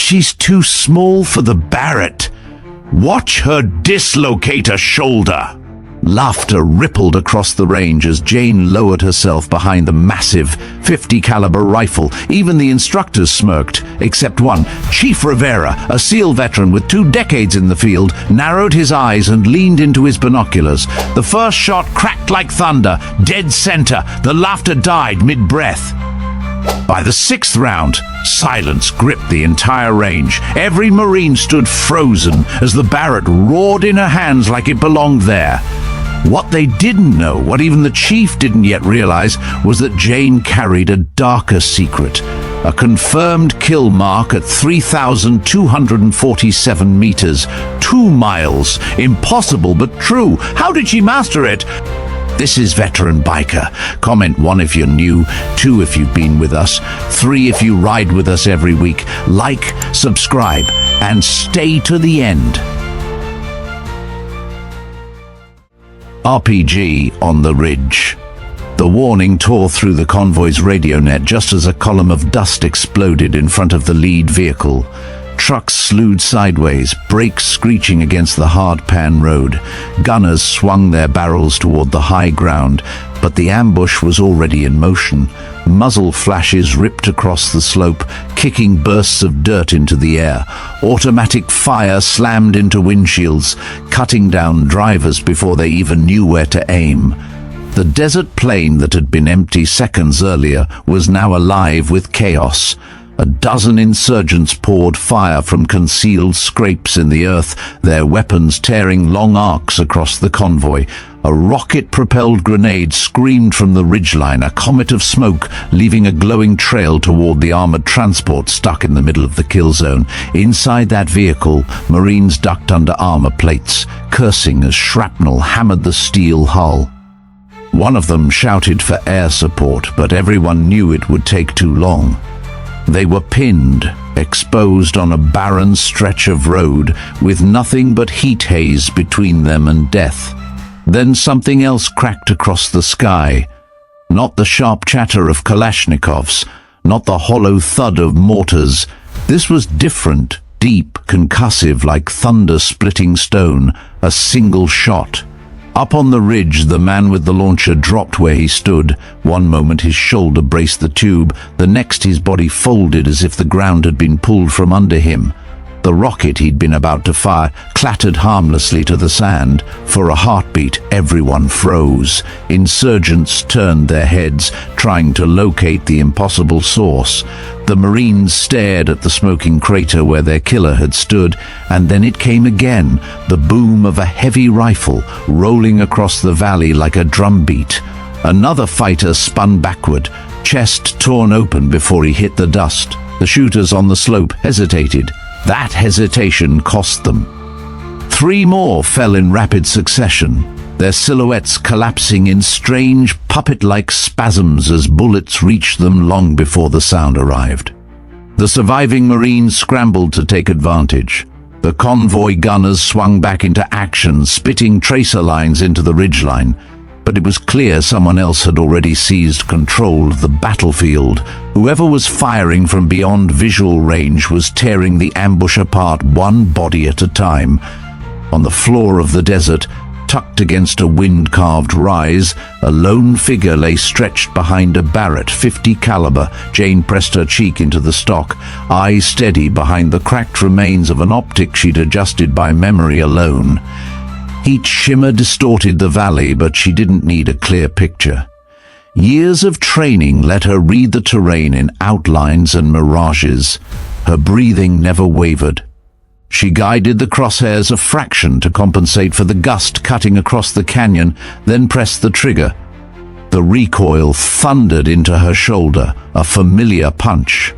She's too small for the Barrett. Watch her dislocate a shoulder." Laughter rippled across the range as Jane lowered herself behind the massive 50 caliber rifle. Even the instructors smirked, except one. Chief Rivera, a SEAL veteran with 2 decades in the field, narrowed his eyes and leaned into his binoculars. The first shot cracked like thunder, dead center. The laughter died mid-breath. By the 6th round, silence gripped the entire range. Every Marine stood frozen as the Barrett roared in her hands like it belonged there. What they didn't know, what even the chief didn't yet realize, was that Jane carried a darker secret. A confirmed kill mark at 3,247 meters. 2 miles. Impossible, but true. How did she master it? This is VeteranBiker. Comment 1 if you're new, 2 if you've been with us, 3 if you ride with us every week. Like, subscribe, and stay to the end. RPG on the ridge. The warning tore through the convoy's radio net just as a column of dust exploded in front of the lead vehicle. Trucks slewed sideways, brakes screeching against the hard-pan road. Gunners swung their barrels toward the high ground, but the ambush was already in motion. Muzzle flashes ripped across the slope, kicking bursts of dirt into the air. Automatic fire slammed into windshields, cutting down drivers before they even knew where to aim. The desert plain that had been empty seconds earlier was now alive with chaos. A dozen insurgents poured fire from concealed scrapes in the earth, their weapons tearing long arcs across the convoy. A rocket-propelled grenade screamed from the ridgeline, a comet of smoke leaving a glowing trail toward the armored transport stuck in the middle of the kill zone. Inside that vehicle, Marines ducked under armor plates, cursing as shrapnel hammered the steel hull. One of them shouted for air support, but everyone knew it would take too long. They were pinned, exposed on a barren stretch of road, with nothing but heat haze between them and death. Then something else cracked across the sky. Not the sharp chatter of Kalashnikovs, not the hollow thud of mortars. This was different, deep, concussive, like thunder splitting stone, a single shot. Up on the ridge, the man with the launcher dropped where he stood. One moment his shoulder braced the tube, the next his body folded as if the ground had been pulled from under him. The rocket he'd been about to fire clattered harmlessly to the sand. For a heartbeat, everyone froze. Insurgents turned their heads, trying to locate the impossible source. The Marines stared at the smoking crater where their killer had stood, and then it came again, the boom of a heavy rifle rolling across the valley like a drumbeat. Another fighter spun backward, chest torn open before he hit the dust. The shooters on the slope hesitated. That hesitation cost them. 3 more fell in rapid succession, their silhouettes collapsing in strange, puppet-like spasms as bullets reached them long before the sound arrived. The surviving Marines scrambled to take advantage. The convoy gunners swung back into action, spitting tracer lines into the ridgeline. But it was clear someone else had already seized control of the battlefield. Whoever was firing from beyond visual range was tearing the ambush apart, one body at a time. On the floor of the desert, tucked against a wind-carved rise, a lone figure lay stretched behind a Barrett 50 caliber. Jane pressed her cheek into the stock, eyes steady behind the cracked remains of an optic she'd adjusted by memory alone. Heat shimmer distorted the valley, but she didn't need a clear picture. Years of training let her read the terrain in outlines and mirages. Her breathing never wavered. She guided the crosshairs a fraction to compensate for the gust cutting across the canyon, then pressed the trigger. The recoil thundered into her shoulder, a familiar punch.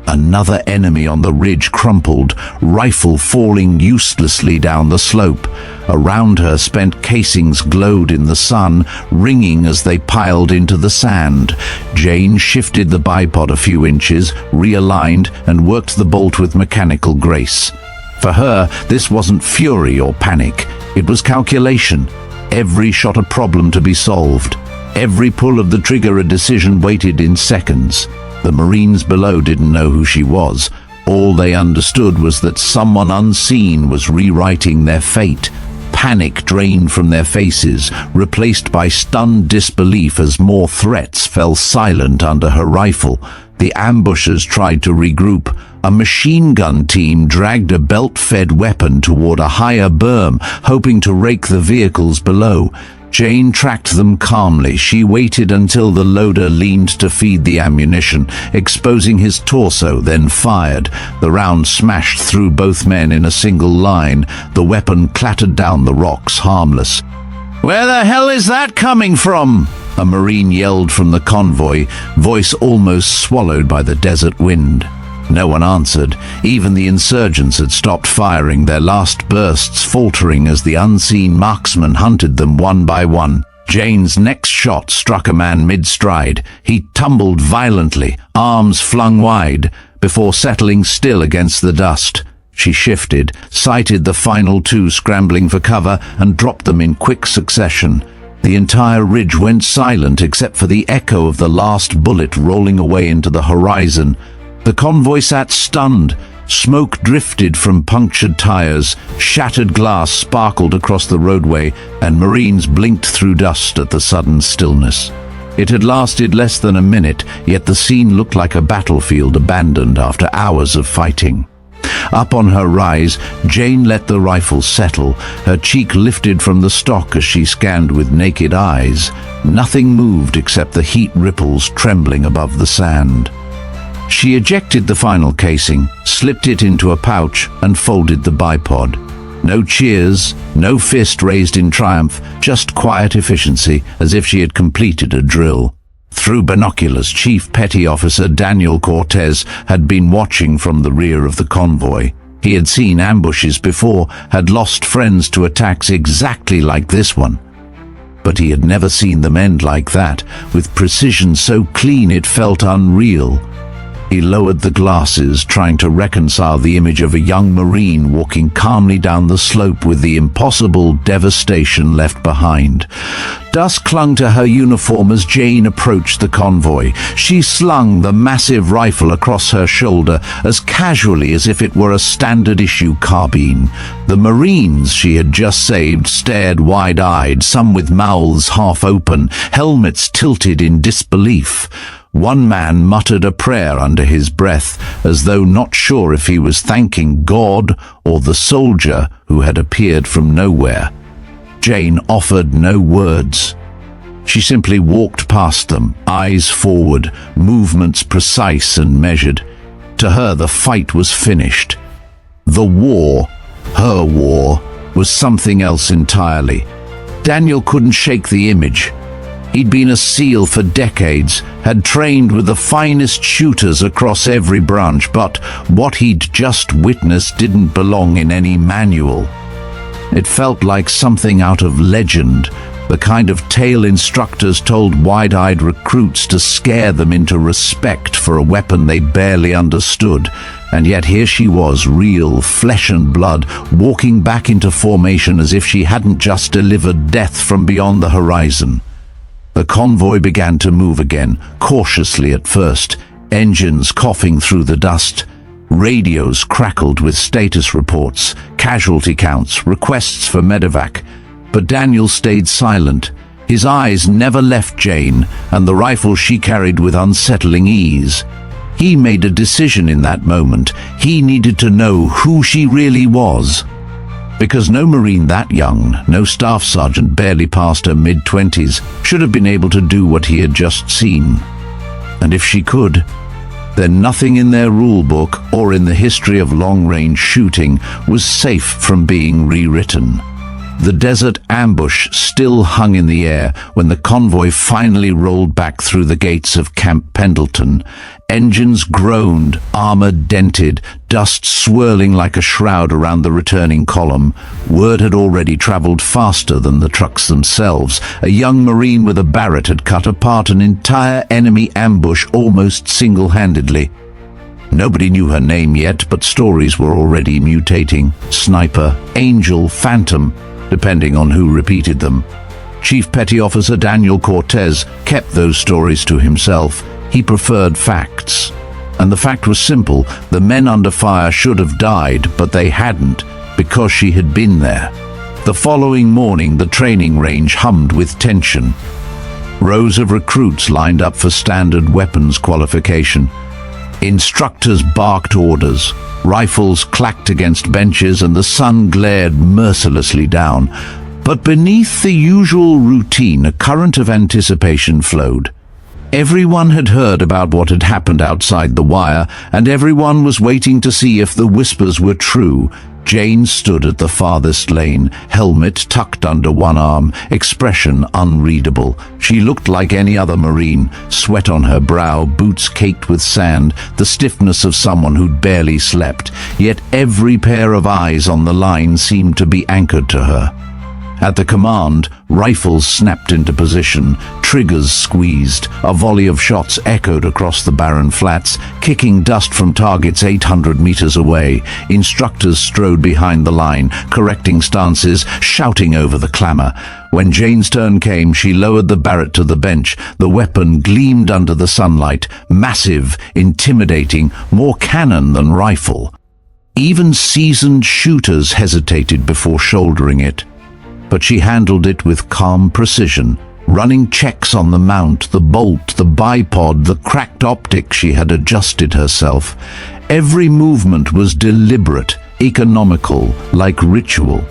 Another enemy on the ridge crumpled, rifle falling uselessly down the slope. Around her, spent casings glowed in the sun, ringing as they piled into the sand. Jane shifted the bipod a few inches, realigned, and worked the bolt with mechanical grace. For her, this wasn't fury or panic. It was calculation. Every shot a problem to be solved. Every pull of the trigger a decision weighted in seconds. The Marines below didn't know who she was, All they understood was that someone unseen was rewriting their fate. Panic drained from their faces, replaced by stunned disbelief as more threats fell silent under her rifle. The ambushers tried to regroup. A machine gun team dragged a belt-fed weapon toward a higher berm, hoping to rake the vehicles below. Jane tracked them calmly. She waited until the loader leaned to feed the ammunition, exposing his torso, then fired. The round smashed through both men in a single line. The weapon clattered down the rocks, harmless. "Where the hell is that coming from?" a Marine yelled from the convoy, voice almost swallowed by the desert wind. No one answered. Even the insurgents had stopped firing, their last bursts faltering as the unseen marksman hunted them one by one. Jane's next shot struck a man mid-stride. He tumbled violently, arms flung wide, before settling still against the dust. She shifted, sighted the final two scrambling for cover, and dropped them in quick succession. The entire ridge went silent except for the echo of the last bullet rolling away into the horizon. The convoy sat stunned. Smoke drifted from punctured tires, shattered glass sparkled across the roadway, and Marines blinked through dust at the sudden stillness. It had lasted less than a minute, yet the scene looked like a battlefield abandoned after hours of fighting. Up on her rise, Jane let the rifle settle. Her cheek lifted from the stock as she scanned with naked eyes. Nothing moved except the heat ripples trembling above the sand. She ejected the final casing, slipped it into a pouch, and folded the bipod. No cheers, no fist raised in triumph, just quiet efficiency, as if she had completed a drill. Through binoculars, Chief Petty Officer Daniel Cortez had been watching from the rear of the convoy. He had seen ambushes before, had lost friends to attacks exactly like this one. But he had never seen them end like that, with precision so clean it felt unreal. He lowered the glasses, trying to reconcile the image of a young Marine walking calmly down the slope with the impossible devastation left behind. Dust clung to her uniform as Jane approached the convoy. She slung the massive rifle across her shoulder as casually as if it were a standard-issue carbine. The Marines she had just saved stared wide-eyed, some with mouths half open, helmets tilted in disbelief. One man muttered a prayer under his breath, as though not sure if he was thanking God or the soldier who had appeared from nowhere. Jane offered no words. She simply walked past them, eyes forward, movements precise and measured. To her, the fight was finished. The war, her war, was something else entirely. Daniel couldn't shake the image. He'd been a SEAL for decades, had trained with the finest shooters across every branch, but what he'd just witnessed didn't belong in any manual. It felt like something out of legend, the kind of tale instructors told wide-eyed recruits to scare them into respect for a weapon they barely understood. And yet here she was, real, flesh and blood, walking back into formation as if she hadn't just delivered death from beyond the horizon. The convoy began to move again, cautiously at first, engines coughing through the dust. Radios crackled with status reports, casualty counts, requests for medevac. But Daniel stayed silent. His eyes never left Jane, and the rifle she carried with unsettling ease. He made a decision in that moment. He needed to know who she really was. Because no Marine that young, no staff sergeant barely past her mid-20s, should have been able to do what he had just seen. And if she could, then nothing in their rule book or in the history of long-range shooting was safe from being rewritten. The desert ambush still hung in the air when the convoy finally rolled back through the gates of Camp Pendleton. Engines groaned, armor dented, dust swirling like a shroud around the returning column. Word had already traveled faster than the trucks themselves. A young Marine with a Barrett had cut apart an entire enemy ambush almost single-handedly. Nobody knew her name yet, but stories were already mutating. Sniper, Angel, Phantom, depending on who repeated them. Chief Petty Officer Daniel Cortez kept those stories to himself. He preferred facts. And the fact was simple: the men under fire should have died, but they hadn't, because she had been there. The following morning, the training range hummed with tension. Rows of recruits lined up for standard weapons qualification. Instructors barked orders. Rifles clacked against benches and the sun glared mercilessly down. But beneath the usual routine, a current of anticipation flowed. Everyone had heard about what had happened outside the wire, and everyone was waiting to see if the whispers were true. Jane stood at the farthest lane, helmet tucked under one arm, expression unreadable. She looked like any other Marine, sweat on her brow, boots caked with sand, the stiffness of someone who'd barely slept. Yet every pair of eyes on the line seemed to be anchored to her. At the command, rifles snapped into position, triggers squeezed, a volley of shots echoed across the barren flats, kicking dust from targets 800 meters away. Instructors strode behind the line, correcting stances, shouting over the clamor. When Jane's turn came, she lowered the Barrett to the bench. The weapon gleamed under the sunlight, massive, intimidating, more cannon than rifle. Even seasoned shooters hesitated before shouldering it. But she handled it with calm precision, running checks on the mount, the bolt, the bipod, the cracked optic. She had adjusted herself. Every movement was deliberate, economical, like ritual.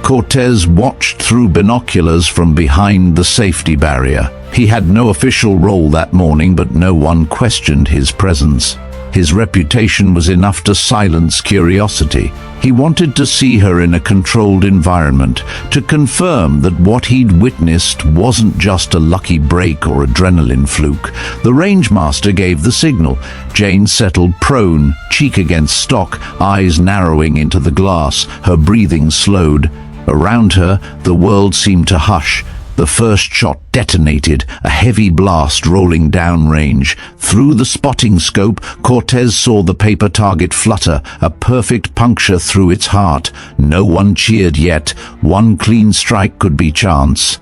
Cortez watched through binoculars from behind the safety barrier. He had no official role that morning, but no one questioned his presence. His reputation was enough to silence curiosity. He wanted to see her in a controlled environment, to confirm that what he'd witnessed wasn't just a lucky break or adrenaline fluke. The rangemaster gave the signal. Jane settled prone, cheek against stock, eyes narrowing into the glass. Her breathing slowed. Around her, the world seemed to hush. The first shot detonated, a heavy blast rolling downrange. Through the spotting scope, Cortez saw the paper target flutter, a perfect puncture through its heart. No one cheered yet. One clean strike could be chance.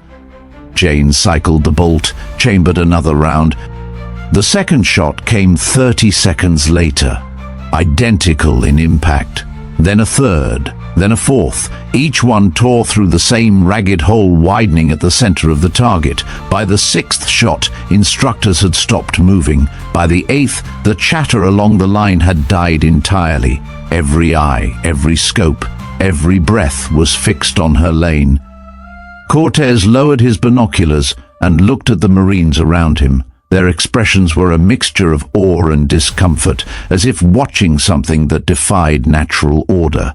Jane cycled the bolt, chambered another round. The second shot came 30 seconds later, identical in impact. Then a third, then a fourth. Each one tore through the same ragged hole widening at the center of the target. By the sixth shot, instructors had stopped moving. By the eighth, the chatter along the line had died entirely. Every eye, every scope, every breath was fixed on her lane. Cortez lowered his binoculars and looked at the Marines around him. Their expressions were a mixture of awe and discomfort, as if watching something that defied natural order.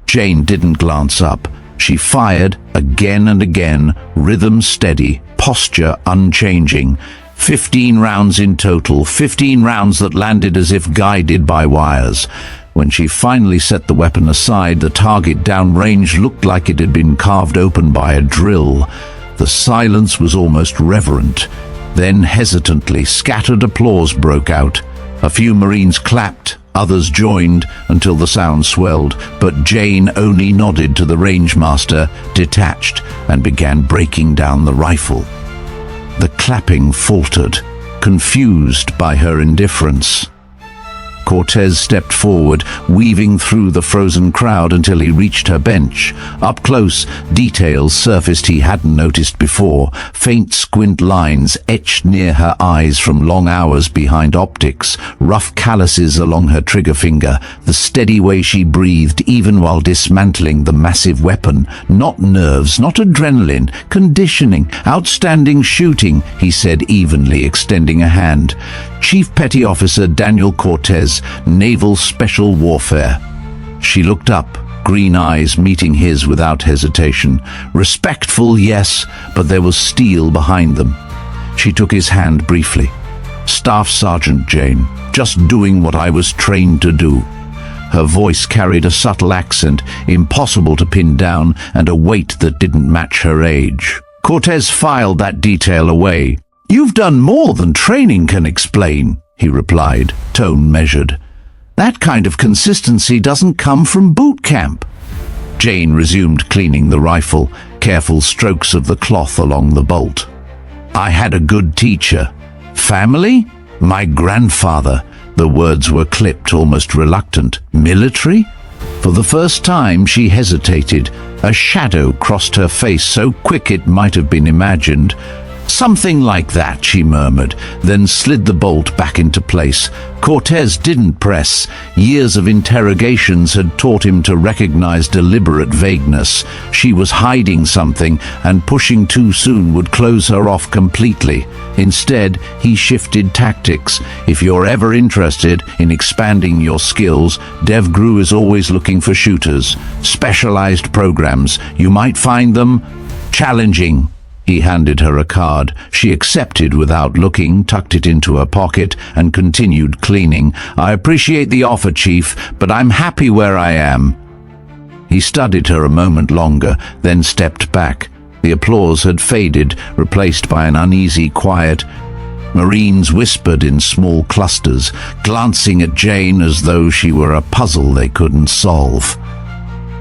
Jane didn't glance up. She fired again and again, rhythm steady, posture unchanging. 15 rounds in total, 15 rounds that landed as if guided by wires. When she finally set the weapon aside, the target downrange looked like it had been carved open by a drill. The silence was almost reverent. Then, hesitantly, scattered applause broke out. A few Marines clapped, others joined, until the sound swelled, but Jane only nodded to the rangemaster, detached, and began breaking down the rifle. The clapping faltered, confused by her indifference. Cortez stepped forward, weaving through the frozen crowd until he reached her bench. Up close, details surfaced he hadn't noticed before. Faint squint lines etched near her eyes from long hours behind optics, rough calluses along her trigger finger, the steady way she breathed even while dismantling the massive weapon. Not nerves, not adrenaline, conditioning, outstanding shooting, he said evenly, extending a hand. Chief Petty Officer Daniel Cortez, Naval Special Warfare. She looked up, green eyes meeting his without hesitation. Respectful, yes, but there was steel behind them. She took his hand briefly. Staff Sergeant Jane, just doing what I was trained to do. Her voice carried a subtle accent, impossible to pin down, and a weight that didn't match her age. Cortez filed that detail away. "You've done more than training can explain," he replied, tone measured. "That kind of consistency doesn't come from boot camp." Jane resumed cleaning the rifle, careful strokes of the cloth along the bolt. "I had a good teacher. Family? My grandfather. The words were clipped, almost reluctant. Military? For the first time she hesitated. A shadow crossed her face, so quick it might have been imagined. Something like that, she murmured, then slid the bolt back into place. Cortez didn't press. Years of interrogations had taught him to recognize deliberate vagueness. She was hiding something, and pushing too soon would close her off completely. Instead, he shifted tactics. If you're ever interested in expanding your skills, DevGru is always looking for shooters. Specialized programs. You might find them challenging. He handed her a card. She accepted without looking, tucked it into her pocket, and continued cleaning. I appreciate the offer, Chief, but I'm happy where I am. He studied her a moment longer, then stepped back. The applause had faded, replaced by an uneasy quiet. Marines whispered in small clusters, glancing at Jane as though she were a puzzle they couldn't solve.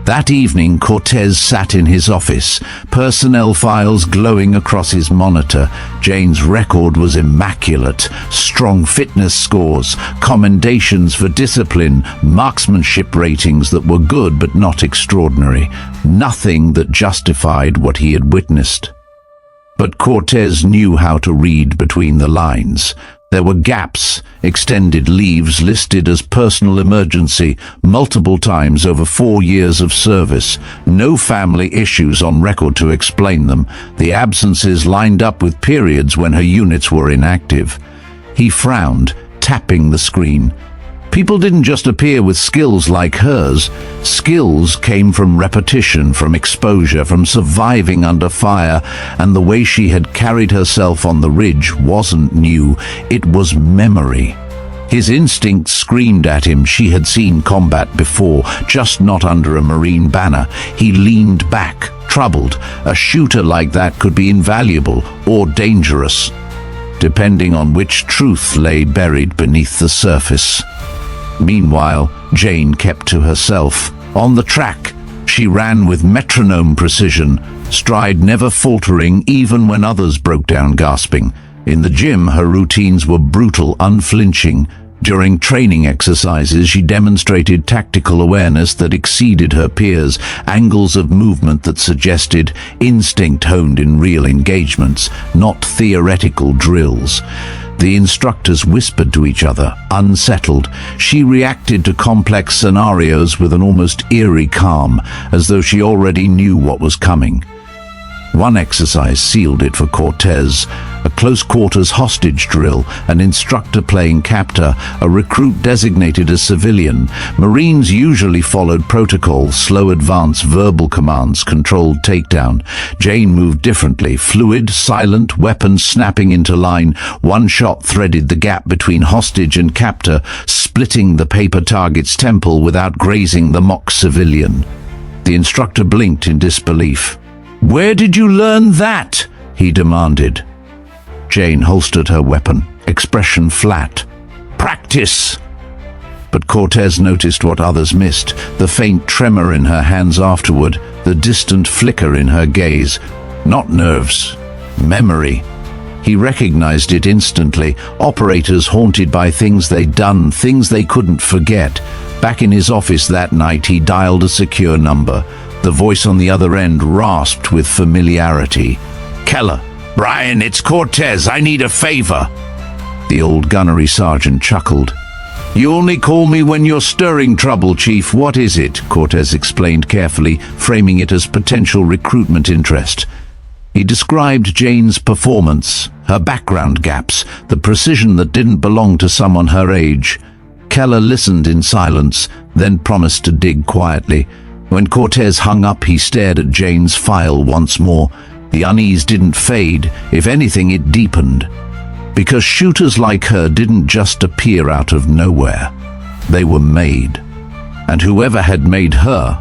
That evening, Cortez sat in his office, personnel files glowing across his monitor. Jane's record was immaculate. Strong fitness scores, commendations for discipline, marksmanship ratings that were good but not extraordinary. Nothing that justified what he had witnessed. But Cortez knew how to read between the lines. There were gaps, extended leaves listed as personal emergency multiple times over 4 years of service. No family issues on record to explain them. The absences lined up with periods when her units were inactive. He frowned, tapping the screen. People didn't just appear with skills like hers. Skills came from repetition, from exposure, from surviving under fire, and the way she had carried herself on the ridge wasn't new. It was memory. His instincts screamed at him. She had seen combat before, just not under a Marine banner. He leaned back, troubled. A shooter like that could be invaluable or dangerous, depending on which truth lay buried beneath the surface. Meanwhile, Jane kept to herself. On the track, she ran with metronome precision, stride never faltering even when others broke down gasping. In the gym, her routines were brutal, unflinching. During training exercises, she demonstrated tactical awareness that exceeded her peers, angles of movement that suggested instinct honed in real engagements, not theoretical drills. The instructors whispered to each other, unsettled. She reacted to complex scenarios with an almost eerie calm, as though she already knew what was coming. One exercise sealed it for Cortez, a close-quarters hostage drill, an instructor playing captor, a recruit designated as civilian. Marines usually followed protocol, slow advance, verbal commands, controlled takedown. Jane moved differently, fluid, silent, weapons snapping into line. One shot threaded the gap between hostage and captor, splitting the paper target's temple without grazing the mock civilian. The instructor blinked in disbelief. "Where did you learn that?" he demanded. Jane holstered her weapon, expression flat. "Practice!" But Cortez noticed what others missed, the faint tremor in her hands afterward, the distant flicker in her gaze. Not nerves, memory. He recognized it instantly, operators haunted by things they'd done, things they couldn't forget. Back in his office that night, he dialed a secure number. The voice on the other end rasped with familiarity. "Keller, Brian, it's Cortez. I need a favor." The old gunnery sergeant chuckled. "You only call me when you're stirring trouble, Chief. What is it?" Cortez explained carefully, framing it as potential recruitment interest. He described Jane's performance, her background gaps, the precision that didn't belong to someone her age. Keller listened in silence, then promised to dig quietly. When Cortez hung up, he stared at Jane's file once more. The unease didn't fade. If anything, it deepened. Because shooters like her didn't just appear out of nowhere. They were made. And whoever had made her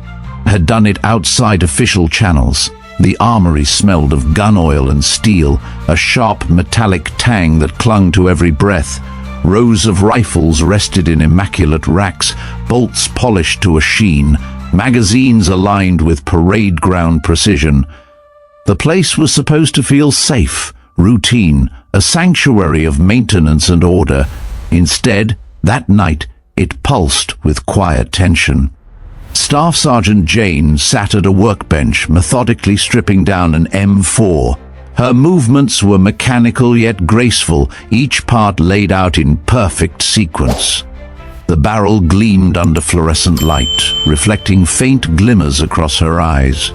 had done it outside official channels. The armory smelled of gun oil and steel, a sharp metallic tang that clung to every breath. Rows of rifles rested in immaculate racks, bolts polished to a sheen, magazines aligned with parade ground precision. The place was supposed to feel safe, routine, a sanctuary of maintenance and order. Instead, That night, it pulsed with quiet tension. Staff Sergeant Jane sat at a workbench, methodically stripping down an M4. Her movements were mechanical yet graceful, each part laid out in perfect sequence. The barrel gleamed under fluorescent light, reflecting faint glimmers across her eyes.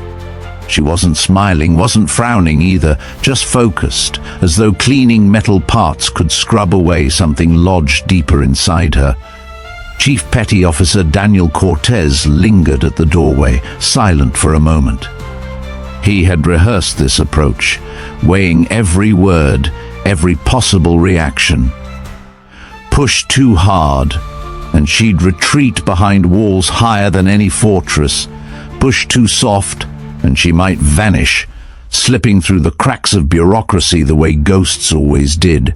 She wasn't smiling, wasn't frowning either, just focused, as though cleaning metal parts could scrub away something lodged deeper inside her. Chief Petty Officer Daniel Cortez lingered at the doorway, silent for a moment. He had rehearsed this approach, weighing every word, every possible reaction. Push too hard, and she'd retreat behind walls higher than any fortress. Push too soft, and she might vanish, slipping through the cracks of bureaucracy the way ghosts always did.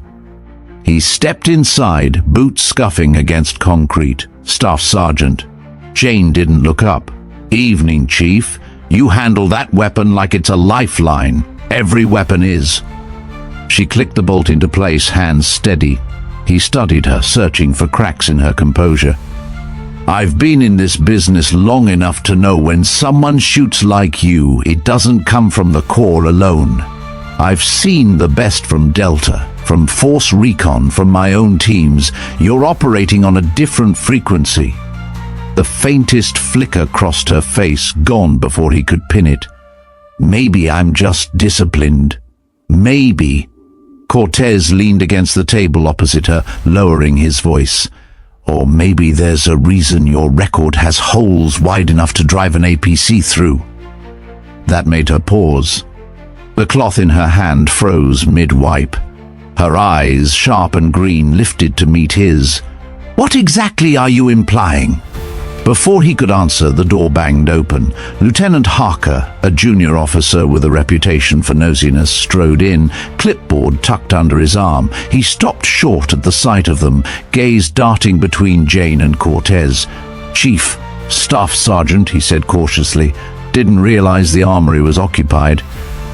He stepped inside, boots scuffing against concrete. Staff Sergeant. Jane didn't look up. "Evening, Chief. You handle that weapon like it's a lifeline. Every weapon is." She clicked the bolt into place, hands steady. He studied her, searching for cracks in her composure. "I've been in this business long enough to know when someone shoots like you, it doesn't come from the core alone. I've seen the best from Delta, from Force Recon, from my own teams. You're operating on a different frequency." The faintest flicker crossed her face, gone before he could pin it. "Maybe I'm just disciplined. Maybe." Cortez leaned against the table opposite her, lowering his voice. "Or maybe there's a reason your record has holes wide enough to drive an APC through." That made her pause. The cloth in her hand froze mid-wipe. Her eyes, sharp and green, lifted to meet his. "What exactly are you implying?" Before he could answer, the door banged open. Lieutenant Harker, a junior officer with a reputation for nosiness, strode in, clipboard tucked under his arm. He stopped short at the sight of them, gaze darting between Jane and Cortez. "Chief, Staff Sergeant," he said cautiously. "Didn't realize the armory was occupied."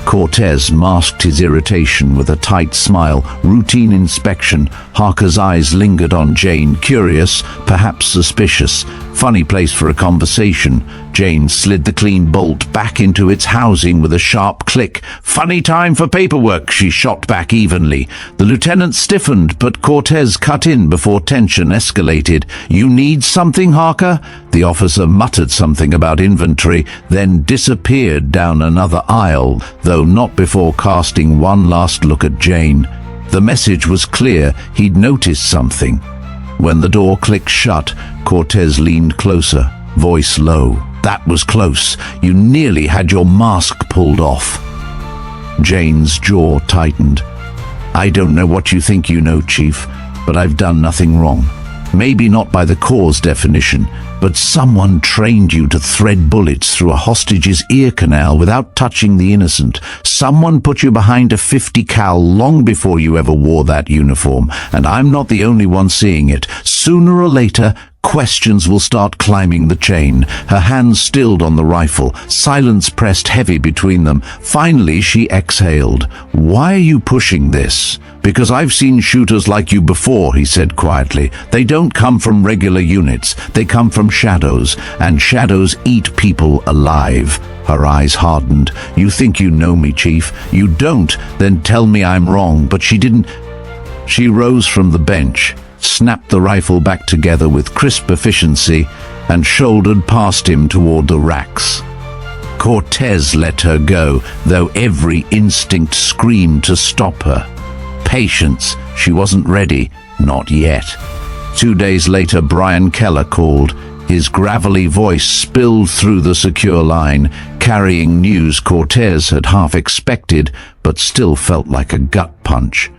Cortez masked his irritation with a tight smile. Routine inspection. Harker's eyes lingered on Jane, curious, perhaps suspicious. Funny place for a conversation. Jane slid the clean bolt back into its housing with a sharp click. "Funny time for paperwork," she shot back evenly. The lieutenant stiffened, but Cortez cut in before tension escalated. "You need something, Harker?" The officer muttered something about inventory, then disappeared down another aisle, though not before casting one last look at Jane. The message was clear. He'd noticed something. When the door clicked shut, Cortez leaned closer, voice low. "That was close. You nearly had your mask pulled off." Jane's jaw tightened. "I don't know what you think you know, Chief, but I've done nothing wrong. Maybe not by the Corps' definition, but someone trained you to thread bullets through a hostage's ear canal without touching the innocent. Someone put you behind a 50 cal long before you ever wore that uniform, and I'm not the only one seeing it. Sooner or later, questions will start climbing the chain." Her hands stilled on the rifle, silence pressed heavy between them. Finally, she exhaled. "Why are you pushing this?" "Because I've seen shooters like you before," he said quietly. "They don't come from regular units. They come from shadows, and shadows eat people alive." Her eyes hardened. "You think you know me, Chief? You don't? Then tell me I'm wrong." But she didn't. She rose from the bench, snapped the rifle back together with crisp efficiency, and shouldered past him toward the racks. Cortez let her go, though every instinct screamed to stop her. Patience. She wasn't ready. Not yet. 2 days later, Brian Keller called. His gravelly voice spilled through the secure line, carrying news Cortez had half expected, but still felt like a gut punch.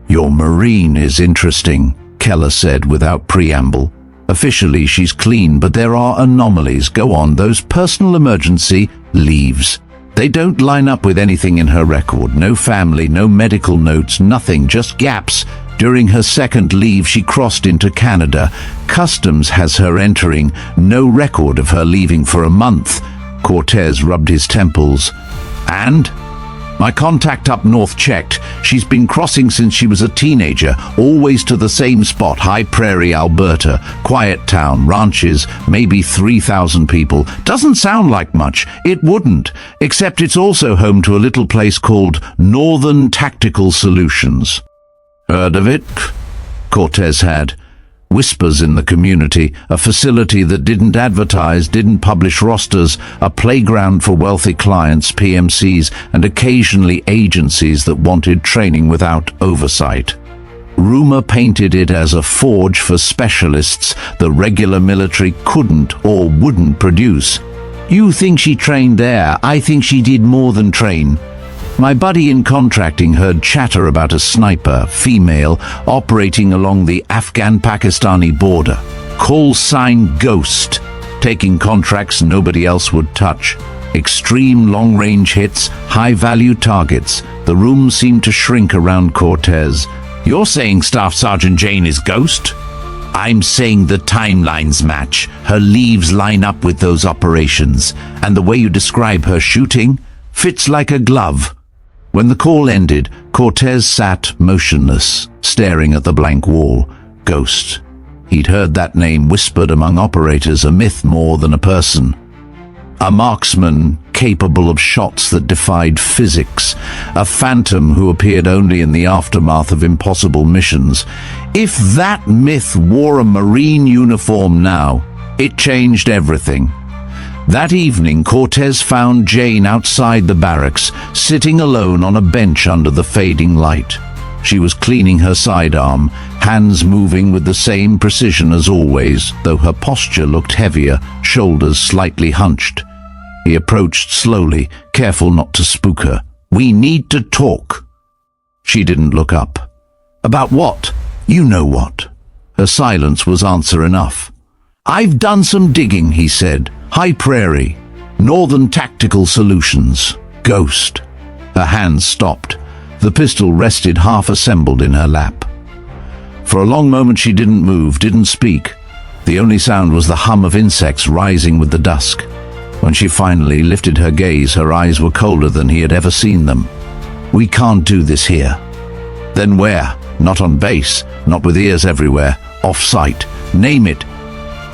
"Your Marine is interesting," Keller said without preamble. "Officially, she's clean, but there are anomalies. Go on, those personal emergency leaves. They don't line up with anything in her record. No family, no medical notes, nothing, just gaps. During her second leave, she crossed into Canada. Customs has her entering. No record of her leaving for a month." Cortez rubbed his temples. "And? My contact up north checked. She's been crossing since she was a teenager, always to the same spot, High Prairie, Alberta. Quiet town, ranches, maybe 3,000 people. Doesn't sound like much. It wouldn't, except it's also home to a little place called Northern Tactical Solutions. Heard of it? Cortez had. Whispers in the community, a facility that didn't advertise, didn't publish rosters, a playground for wealthy clients, PMCs, and occasionally agencies that wanted training without oversight. Rumor painted it as a forge for specialists the regular military couldn't or wouldn't produce. You think she trained there, I think she did more than train. My buddy in contracting heard chatter about a sniper, female, operating along the Afghan-Pakistani border. Call sign Ghost, taking contracts nobody else would touch. Extreme long-range hits, high-value targets. The room seemed to shrink around Cortez. You're saying Staff Sergeant Jane is Ghost? I'm saying the timelines match. Her leaves line up with those operations, and the way you describe her shooting fits like a glove. When the call ended, Cortez sat motionless, staring at the blank wall. Ghost. He'd heard that name whispered among operators, a myth more than a person. A marksman capable of shots that defied physics, a phantom who appeared only in the aftermath of impossible missions. If that myth wore a Marine uniform now, it changed everything. That evening, Cortez found Jane outside the barracks, sitting alone on a bench under the fading light. She was cleaning her sidearm, hands moving with the same precision as always, though her posture looked heavier, shoulders slightly hunched. He approached slowly, careful not to spook her. "We need to talk." She didn't look up. "About what?" "You know what." Her silence was answer enough. "I've done some digging," he said. "High Prairie, Northern Tactical Solutions, Ghost." Her hands stopped. The pistol rested half-assembled in her lap. For a long moment she didn't move, didn't speak. The only sound was the hum of insects rising with the dusk. When she finally lifted her gaze, her eyes were colder than he had ever seen them. "We can't do this here." "Then where? Not on base, not with ears everywhere, off-site. Name it."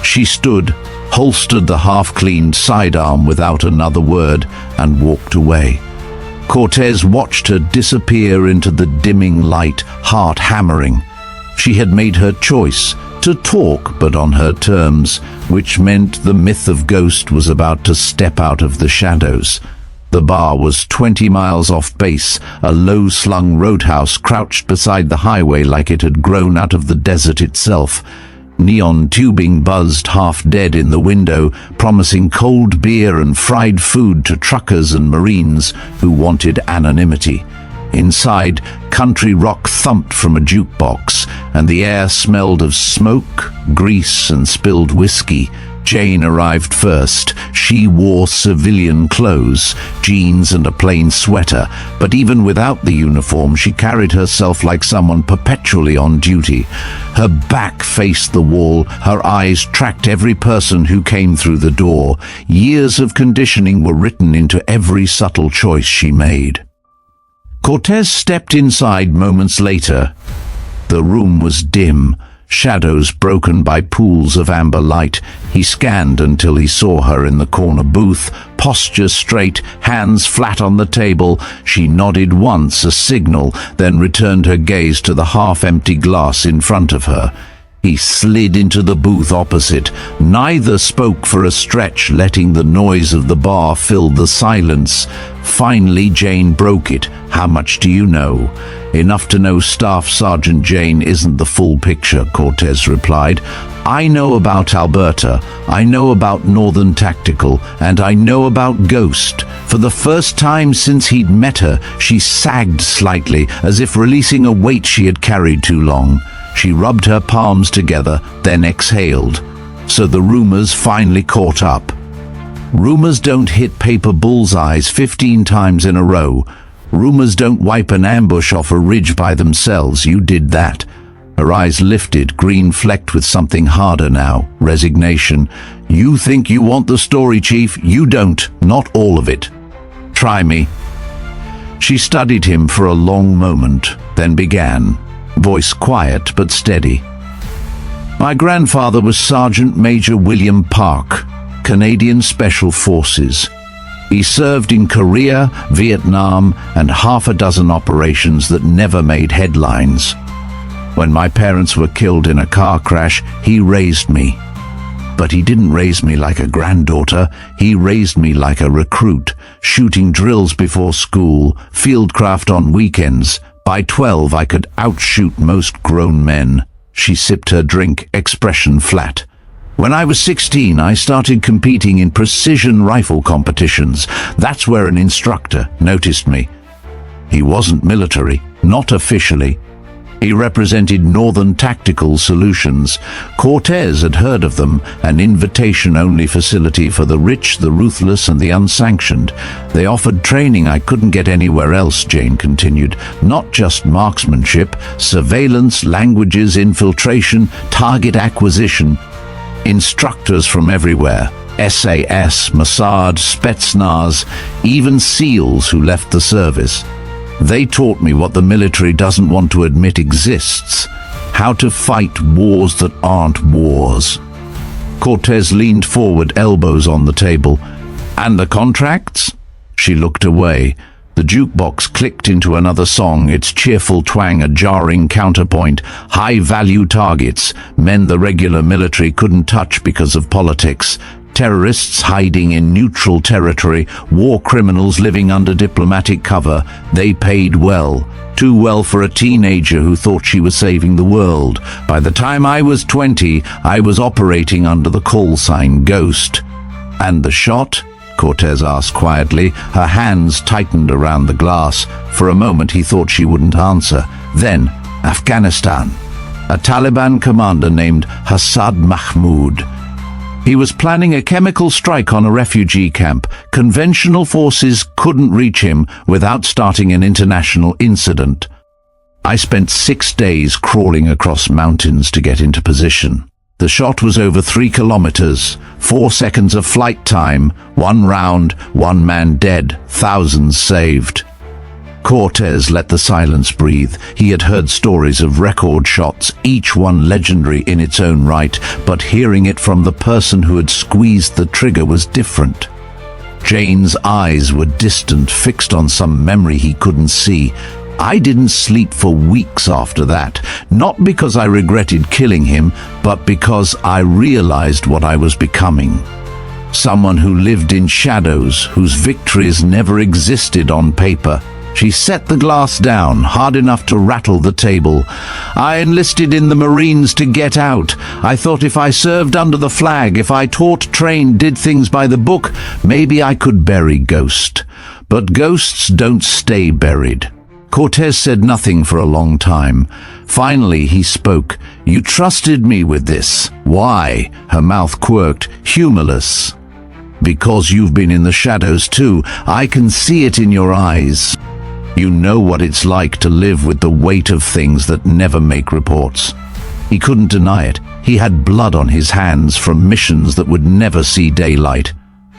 She stood, holstered the half-cleaned sidearm without another word, and walked away. Cortez watched her disappear into the dimming light, heart hammering. She had made her choice, to talk but on her terms, which meant the myth of Ghost was about to step out of the shadows. The bar was 20 miles off base, a low-slung roadhouse crouched beside the highway like it had grown out of the desert itself. Neon tubing buzzed half-dead in the window, promising cold beer and fried food to truckers and Marines who wanted anonymity. Inside, country rock thumped from a jukebox, and the air smelled of smoke, grease, and spilled whiskey. Jane arrived first. She wore civilian clothes, jeans and a plain sweater, but even without the uniform she carried herself like someone perpetually on duty. Her back faced the wall, her eyes tracked every person who came through the door. Years of conditioning were written into every subtle choice she made. Cortez stepped inside moments later. The room was dim, shadows broken by pools of amber light. He scanned until he saw her in the corner booth, posture straight, hands flat on the table. She nodded once, a signal, then returned her gaze to the half-empty glass in front of her. He slid into the booth opposite. Neither spoke for a stretch, letting the noise of the bar fill the silence. Finally, Jane broke it. "How much do you know?" "Enough to know Staff Sergeant Jane isn't the full picture," Cortez replied. "I know about Alberta, I know about Northern Tactical, and I know about Ghost." For the first time since he'd met her, she sagged slightly, as if releasing a weight she had carried too long. She rubbed her palms together, then exhaled. So the rumors finally caught up. Rumors don't hit paper bullseyes 15 times in a row. Rumors don't wipe an ambush off a ridge by themselves. You did that. Her eyes lifted, green flecked with something harder now, resignation. "You think you want the story, Chief? You don't. Not all of it. Try me." She studied him for a long moment, then began, voice quiet but steady. My grandfather was Sergeant Major William Park, Canadian Special Forces. He served in Korea, Vietnam, and half a dozen operations that never made headlines. When my parents were killed in a car crash, he raised me. But he didn't raise me like a granddaughter, he raised me like a recruit, shooting drills before school, fieldcraft on weekends. By 12 I could outshoot most grown men. She sipped her drink, expression flat. When I was 16, I started competing in precision rifle competitions. That's where an instructor noticed me. He wasn't military, not officially. He represented Northern Tactical Solutions. Cortez had heard of them, an invitation-only facility for the rich, the ruthless, and the unsanctioned. They offered training I couldn't get anywhere else, Jane continued. Not just marksmanship, surveillance, languages, infiltration, target acquisition. Instructors from everywhere. SAS, Mossad, Spetsnaz, even SEALs who left the service. They taught me what the military doesn't want to admit exists, how to fight wars that aren't wars. Cortez leaned forward, elbows on the table. And the contracts? She looked away. The jukebox clicked into another song, its cheerful twang a jarring counterpoint. High-value targets, men the regular military couldn't touch because of politics. Terrorists hiding in neutral territory, war criminals living under diplomatic cover. They paid well, too well for a teenager who thought she was saving the world. By the time I was 20, I was operating under the call sign Ghost. And the shot? Cortez asked quietly. Her hands tightened around the glass. For a moment he thought she wouldn't answer. Then, Afghanistan. A Taliban commander named Hassad Mahmoud. He was planning a chemical strike on a refugee camp. Conventional forces couldn't reach him without starting an international incident. I spent 6 days crawling across mountains to get into position. The shot was over 3 kilometers, 4 seconds of flight time, 1 round, 1 man dead, thousands saved. Cortez let the silence breathe. He had heard stories of record shots, each one legendary in its own right, but hearing it from the person who had squeezed the trigger was different. Jane's eyes were distant, fixed on some memory he couldn't see. I didn't sleep for weeks after that, not because I regretted killing him, but because I realized what I was becoming. Someone who lived in shadows, whose victories never existed on paper. She set the glass down, hard enough to rattle the table. I enlisted in the Marines to get out. I thought if I served under the flag, if I taught, trained, did things by the book, maybe I could bury Ghost. But ghosts don't stay buried. Cortez said nothing for a long time. Finally, he spoke. You trusted me with this. Why? Her mouth quirked, humorless. Because you've been in the shadows too. I can see it in your eyes. You know what it's like to live with the weight of things that never make reports. He couldn't deny it. He had blood on his hands from missions that would never see daylight.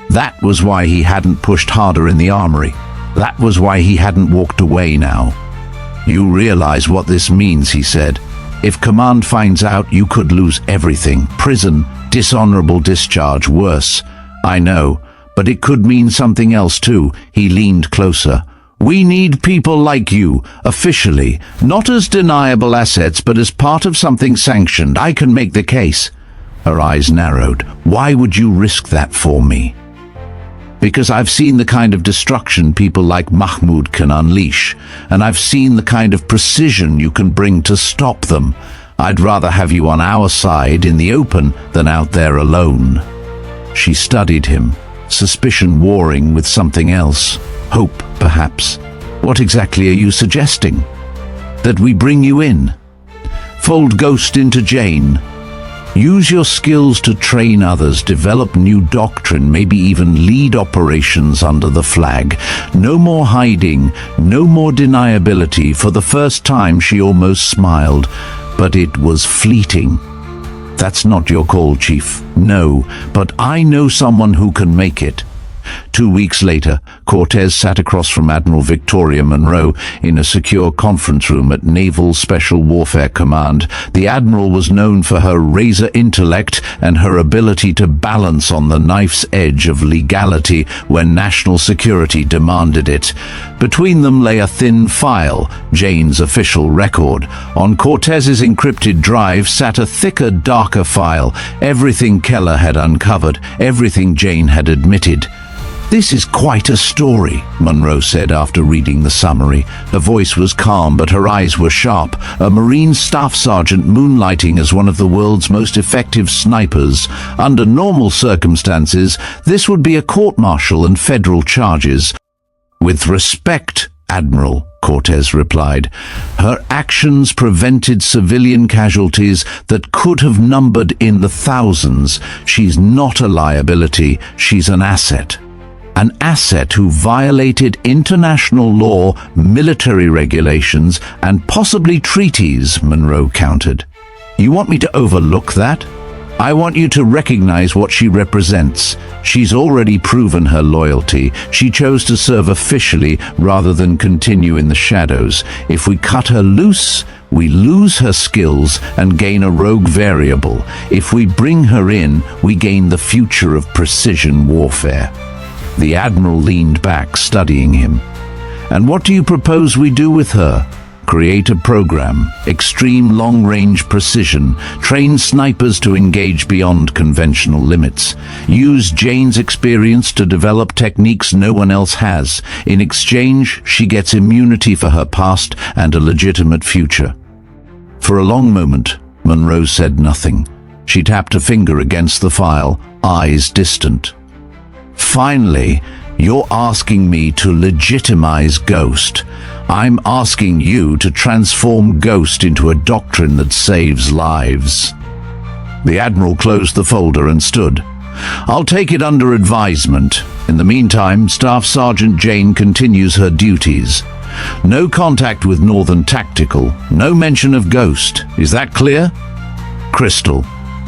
That was why he hadn't pushed harder in the armory. That was why he hadn't walked away now. You realize what this means, he said. If command finds out, you could lose everything. Prison, dishonorable discharge, worse. I know, but it could mean something else too. He leaned closer. We need people like you, officially, not as deniable assets, but as part of something sanctioned. I can make the case. Her eyes narrowed. Why would you risk that for me? Because I've seen the kind of destruction people like Mahmoud can unleash, and I've seen the kind of precision you can bring to stop them. I'd rather have you on our side in the open than out there alone. She studied him, suspicion warring with something else. Hope, perhaps. What exactly are you suggesting? That we bring you in? Fold Ghost into Jane. Use your skills to train others, develop new doctrine, maybe even lead operations under the flag. No more hiding, no more deniability. For the first time she almost smiled, but it was fleeting. That's not your call, Chief. No, but I know someone who can make it. 2 weeks later, Cortez sat across from Admiral Victoria Monroe in a secure conference room at Naval Special Warfare Command. The Admiral was known for her razor intellect and her ability to balance on the knife's edge of legality when national security demanded it. Between them lay a thin file, Jane's official record. On Cortez's encrypted drive sat a thicker, darker file, everything Keller had uncovered, everything Jane had admitted. "This is quite a story," Monroe said after reading the summary. Her voice was calm, but her eyes were sharp. A Marine staff sergeant moonlighting as one of the world's most effective snipers. Under normal circumstances, this would be a court-martial and federal charges. "With respect, Admiral," Cortez replied, "her actions prevented civilian casualties that could have numbered in the thousands. She's not a liability, she's an asset. An asset who violated international law, military regulations, and possibly treaties," Monroe countered. "You want me to overlook that? I want you to recognize what she represents. She's already proven her loyalty. She chose to serve officially rather than continue in the shadows. If we cut her loose, we lose her skills and gain a rogue variable. If we bring her in, we gain the future of precision warfare." The Admiral leaned back, studying him. "And what do you propose we do with her?" "Create a program, extreme long-range precision, train snipers to engage beyond conventional limits. Use Jane's experience to develop techniques no one else has. In exchange, she gets immunity for her past and a legitimate future." For a long moment, Monroe said nothing. She tapped a finger against the file, eyes distant. "Finally, you're asking me to legitimize Ghost. I'm asking you to transform Ghost into a doctrine that saves lives." The Admiral closed the folder and stood. "I'll take it under advisement. In the meantime, Staff Sergeant Jane continues her duties. No contact with Northern Tactical, no mention of Ghost. Is that clear?" "Crystal."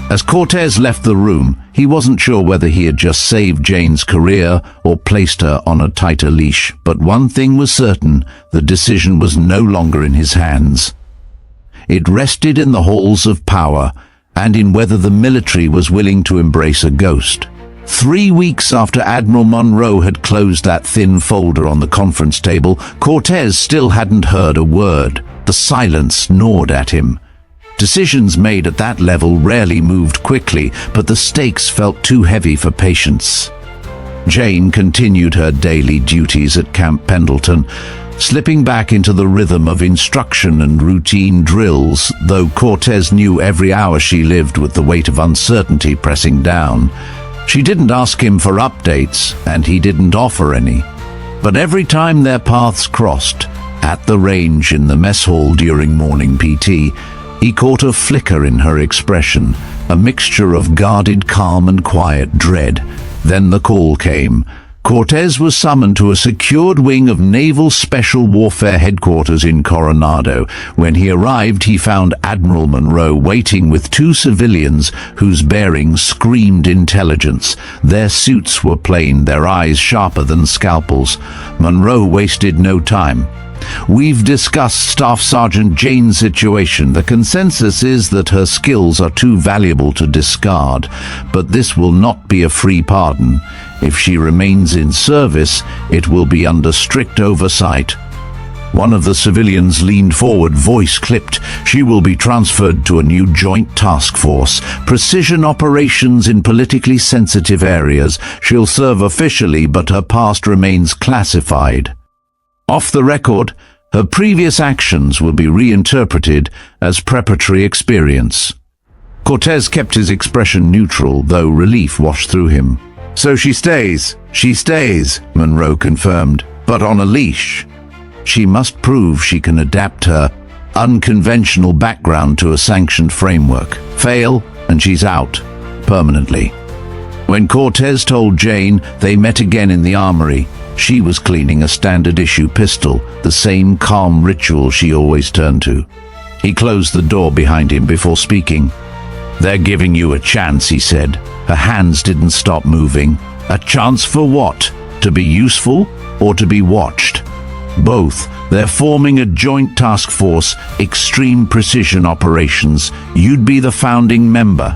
As Cortez left the room, he wasn't sure whether he had just saved Jane's career or placed her on a tighter leash, but one thing was certain: the decision was no longer in his hands. It rested in the halls of power, and in whether the military was willing to embrace a Ghost. 3 weeks after Admiral Monroe had closed that thin folder on the conference table, Cortez still hadn't heard a word. The silence gnawed at him. Decisions made at that level rarely moved quickly, but the stakes felt too heavy for patience. Jane continued her daily duties at Camp Pendleton, slipping back into the rhythm of instruction and routine drills, though Cortez knew every hour she lived with the weight of uncertainty pressing down. She didn't ask him for updates, and he didn't offer any. But every time their paths crossed, at the range, in the mess hall during morning PT, he caught a flicker in her expression, a mixture of guarded calm and quiet dread. Then the call came. Cortez was summoned to a secured wing of Naval Special Warfare Headquarters in Coronado. When he arrived, he found Admiral Monroe waiting with 2 civilians whose bearings screamed intelligence. Their suits were plain, their eyes sharper than scalpels. Monroe wasted no time. "We've discussed Staff Sergeant Jane's situation. The consensus is that her skills are too valuable to discard, but this will not be a free pardon. If she remains in service, it will be under strict oversight." One of the civilians leaned forward, voice clipped. "She will be transferred to a new joint task force. Precision operations in politically sensitive areas. She'll serve officially, but her past remains classified. Off the record, her previous actions will be reinterpreted as preparatory experience." Cortez kept his expression neutral, though relief washed through him. "So she stays," Monroe confirmed, "but on a leash. She must prove she can adapt her unconventional background to a sanctioned framework. Fail, and she's out, permanently." When Cortez told Jane, they met again in the armory. She was cleaning a standard-issue pistol, the same calm ritual she always turned to. He closed the door behind him before speaking. "They're giving you a chance," he said. Her hands didn't stop moving. A chance for what? To be useful or to be watched? Both. They're forming a joint task force, extreme precision operations. You'd be the founding member.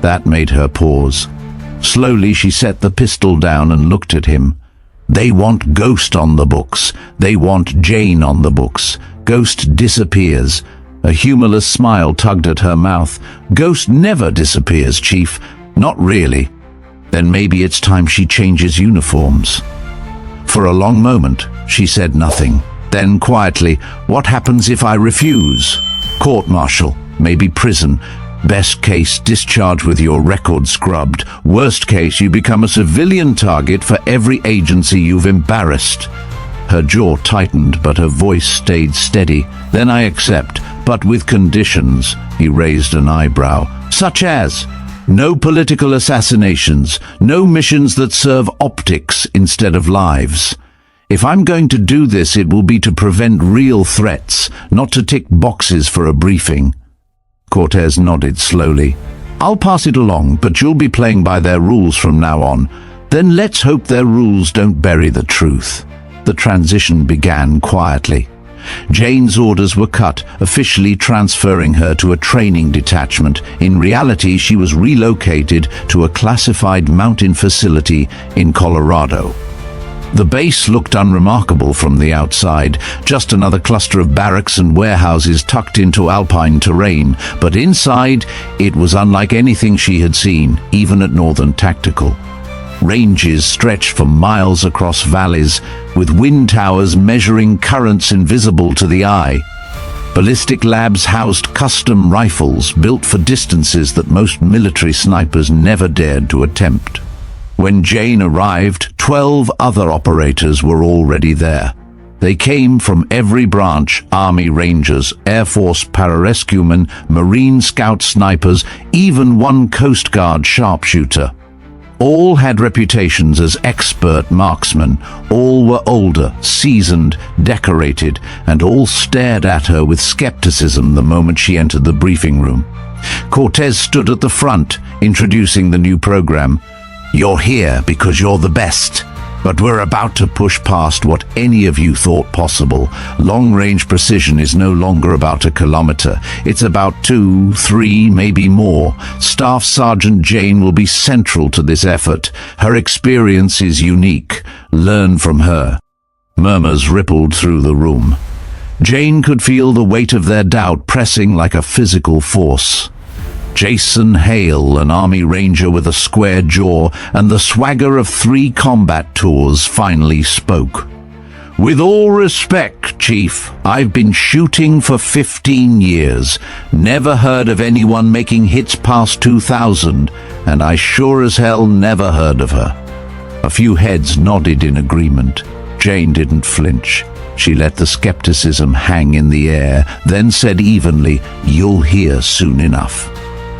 That made her pause. Slowly she set the pistol down and looked at him. They want Ghost on the books. They want Jane on the books. Ghost disappears. A humorless smile tugged at her mouth. Ghost never disappears, Chief. Not really. Then maybe it's time she changes uniforms. For a long moment, she said nothing. Then quietly, what happens if I refuse? Court-martial, maybe prison. Best case, discharge with your record scrubbed. Worst case, you become a civilian target for every agency you've embarrassed. Her jaw tightened, but her voice stayed steady. Then I accept, but with conditions. He raised an eyebrow. Such as? No political assassinations, no missions that serve optics instead of lives. If I'm going to do this, it will be to prevent real threats, not to tick boxes for a briefing. Cortez nodded slowly. I'll pass it along, but you'll be playing by their rules from now on. Then let's hope their rules don't bury the truth. The transition began quietly. Jane's orders were cut, officially transferring her to a training detachment. In reality, she was relocated to a classified mountain facility in Colorado. The base looked unremarkable from the outside, just another cluster of barracks and warehouses tucked into alpine terrain, but inside, it was unlike anything she had seen, even at Northern Tactical. Ranges stretched for miles across valleys, with wind towers measuring currents invisible to the eye. Ballistic labs housed custom rifles built for distances that most military snipers never dared to attempt. When Jane arrived, 12 other operators were already there. They came from every branch: Army Rangers, Air Force pararescuemen, Marine Scout snipers, even one Coast Guard sharpshooter. All had reputations as expert marksmen. All were older, seasoned, decorated, and all stared at her with skepticism the moment she entered the briefing room. Cortez stood at the front, introducing the new program. You're here because you're the best. But we're about to push past what any of you thought possible. Long-range precision is no longer about a kilometer. It's about 2, 3, maybe more. Staff Sergeant Jane will be central to this effort. Her experience is unique. Learn from her. Murmurs rippled through the room. Jane could feel the weight of their doubt pressing like a physical force. Jason Hale, an Army Ranger with a square jaw and the swagger of 3 combat tours, finally spoke. With all respect, Chief, I've been shooting for 15 years. Never heard of anyone making hits past 2,000, and I sure as hell never heard of her. A few heads nodded in agreement. Jane didn't flinch. She let the skepticism hang in the air, then said evenly, "You'll hear soon enough."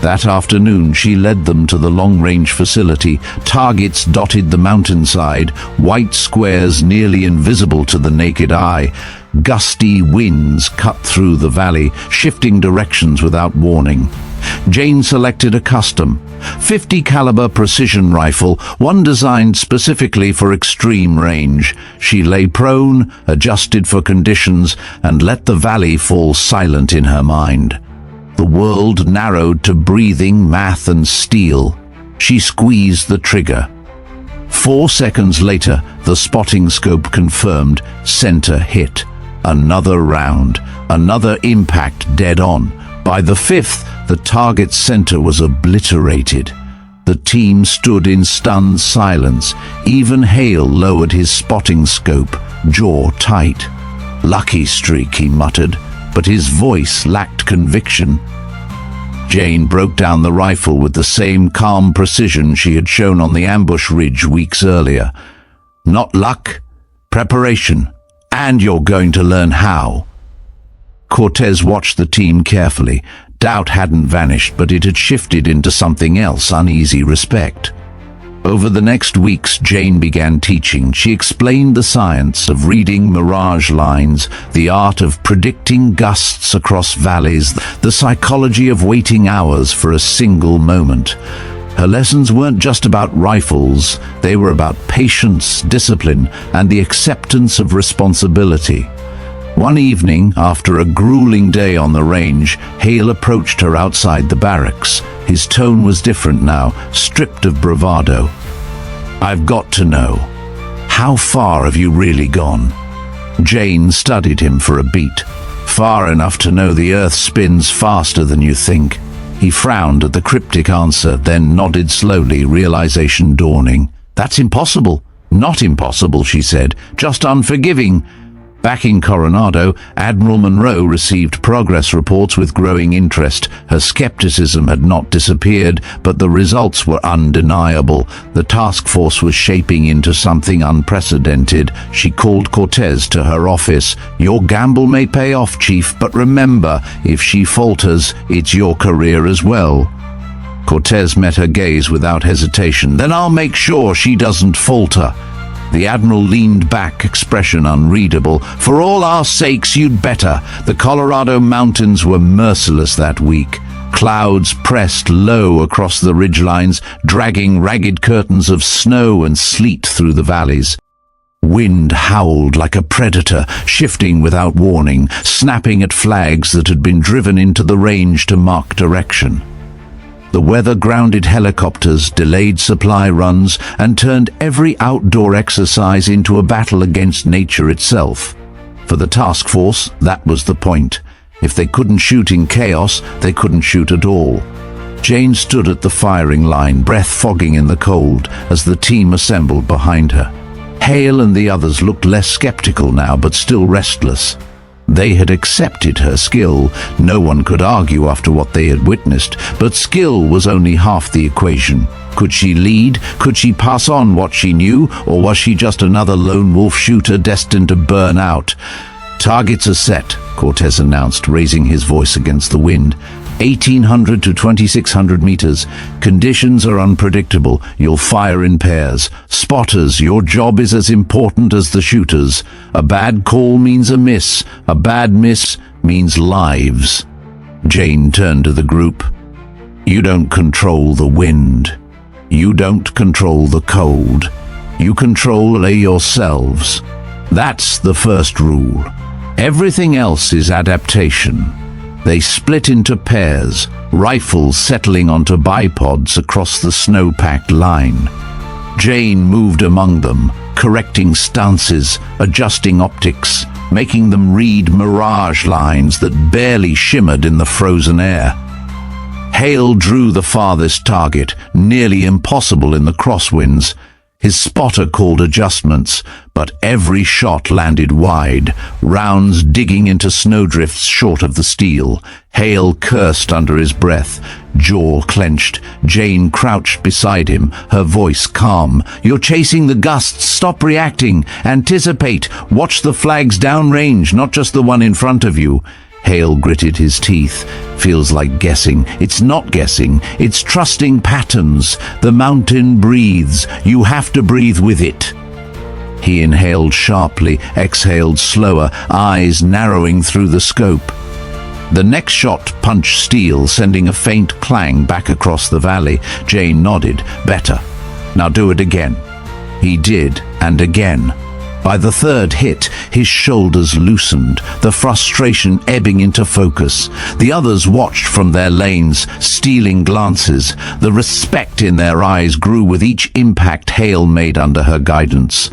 That afternoon, she led them to the long-range facility. Targets dotted the mountainside, white squares nearly invisible to the naked eye. Gusty winds cut through the valley, shifting directions without warning. Jane selected a custom, .50 caliber precision rifle, one designed specifically for extreme range. She lay prone, adjusted for conditions, and let the valley fall silent in her mind. The world narrowed to breathing, math, and steel. She squeezed the trigger. 4 seconds later, the spotting scope confirmed. Center hit. Another round. Another impact dead on. By the 5th, the target's center was obliterated. The team stood in stunned silence. Even Hale lowered his spotting scope, jaw tight. Lucky streak, he muttered, but his voice lacked conviction. Jane broke down the rifle with the same calm precision she had shown on the ambush ridge weeks earlier. Not luck, preparation, and you're going to learn how. Cortez watched the team carefully. Doubt hadn't vanished, but it had shifted into something else, uneasy respect. Over the next weeks, Jane began teaching. She explained the science of reading mirage lines, the art of predicting gusts across valleys, the psychology of waiting hours for a single moment. Her lessons weren't just about rifles, they were about patience, discipline, and the acceptance of responsibility. One evening, after a grueling day on the range, Hale approached her outside the barracks. His tone was different now, stripped of bravado. "I've got to know, how far have you really gone?" Jane studied him for a beat. "Far enough to know the Earth spins faster than you think." He frowned at the cryptic answer, then nodded slowly, realization dawning. "That's impossible." "Not impossible," she said, "just unforgiving." Back in Coronado, Admiral Monroe received progress reports with growing interest. Her skepticism had not disappeared, but the results were undeniable. The task force was shaping into something unprecedented. She called Cortez to her office. "Your gamble may pay off, Chief, but remember, if she falters, it's your career as well." Cortez met her gaze without hesitation. "Then I'll make sure she doesn't falter." The Admiral leaned back, expression unreadable. "For all our sakes, you'd better." The Colorado mountains were merciless that week. Clouds pressed low across the ridgelines, dragging ragged curtains of snow and sleet through the valleys. Wind howled like a predator, shifting without warning, snapping at flags that had been driven into the range to mark direction. The weather grounded helicopters, delayed supply runs, and turned every outdoor exercise into a battle against nature itself. For the task force, that was the point. If they couldn't shoot in chaos, they couldn't shoot at all. Jane stood at the firing line, breath fogging in the cold, as the team assembled behind her. Hale and the others looked less skeptical now, but still restless. They had accepted her skill. No one could argue after what they had witnessed, but skill was only half the equation. Could she lead? Could she pass on what she knew? Or was she just another lone wolf shooter destined to burn out? "Targets are set," Cortez announced, raising his voice against the wind. 1,800 to 2,600 meters. Conditions are unpredictable. You'll fire in pairs. Spotters, your job is as important as the shooters. A bad call means a miss. A bad miss means lives. Jane turned to the group. "You don't control the wind. You don't control the cold. You control yourselves. That's the first rule. Everything else is adaptation." They split into pairs, rifles settling onto bipods across the snow-packed line. Jane moved among them, correcting stances, adjusting optics, making them read mirage lines that barely shimmered in the frozen air. Hale drew the farthest target, nearly impossible in the crosswinds. His spotter called adjustments, but every shot landed wide, rounds digging into snowdrifts short of the steel. Hale cursed under his breath, jaw clenched. Jane crouched beside him, her voice calm. "You're chasing the gusts. Stop reacting. Anticipate. Watch the flags downrange, not just the one in front of you." Hale gritted his teeth. "Feels like guessing." "It's not guessing. It's trusting patterns. The mountain breathes. You have to breathe with it." He inhaled sharply, exhaled slower, eyes narrowing through the scope. The next shot punched steel, sending a faint clang back across the valley. Jane nodded. "Better. Now do it again." He did, and again. By the third hit, his shoulders loosened, the frustration ebbing into focus. The others watched from their lanes, stealing glances. The respect in their eyes grew with each impact Hale made under her guidance.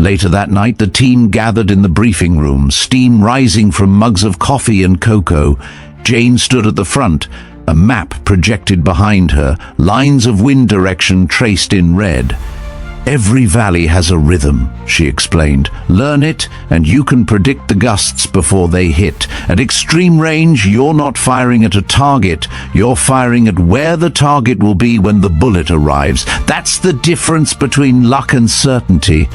Later that night, the team gathered in the briefing room, steam rising from mugs of coffee and cocoa. Jane stood at the front, a map projected behind her, lines of wind direction traced in red. "Every valley has a rhythm," she explained. "Learn it, and you can predict the gusts before they hit. At extreme range, you're not firing at a target. You're firing at where the target will be when the bullet arrives. That's the difference between luck and certainty."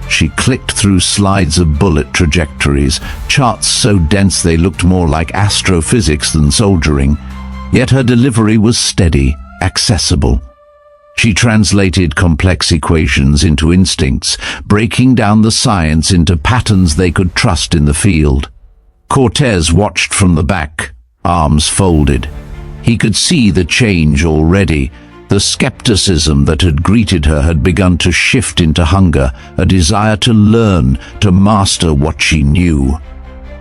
She clicked through slides of bullet trajectories, charts so dense they looked more like astrophysics than soldiering. Yet her delivery was steady, accessible. She translated complex equations into instincts, breaking down the science into patterns they could trust in the field. Cortez watched from the back, arms folded. He could see the change already. The skepticism that had greeted her had begun to shift into hunger, a desire to learn, to master what she knew.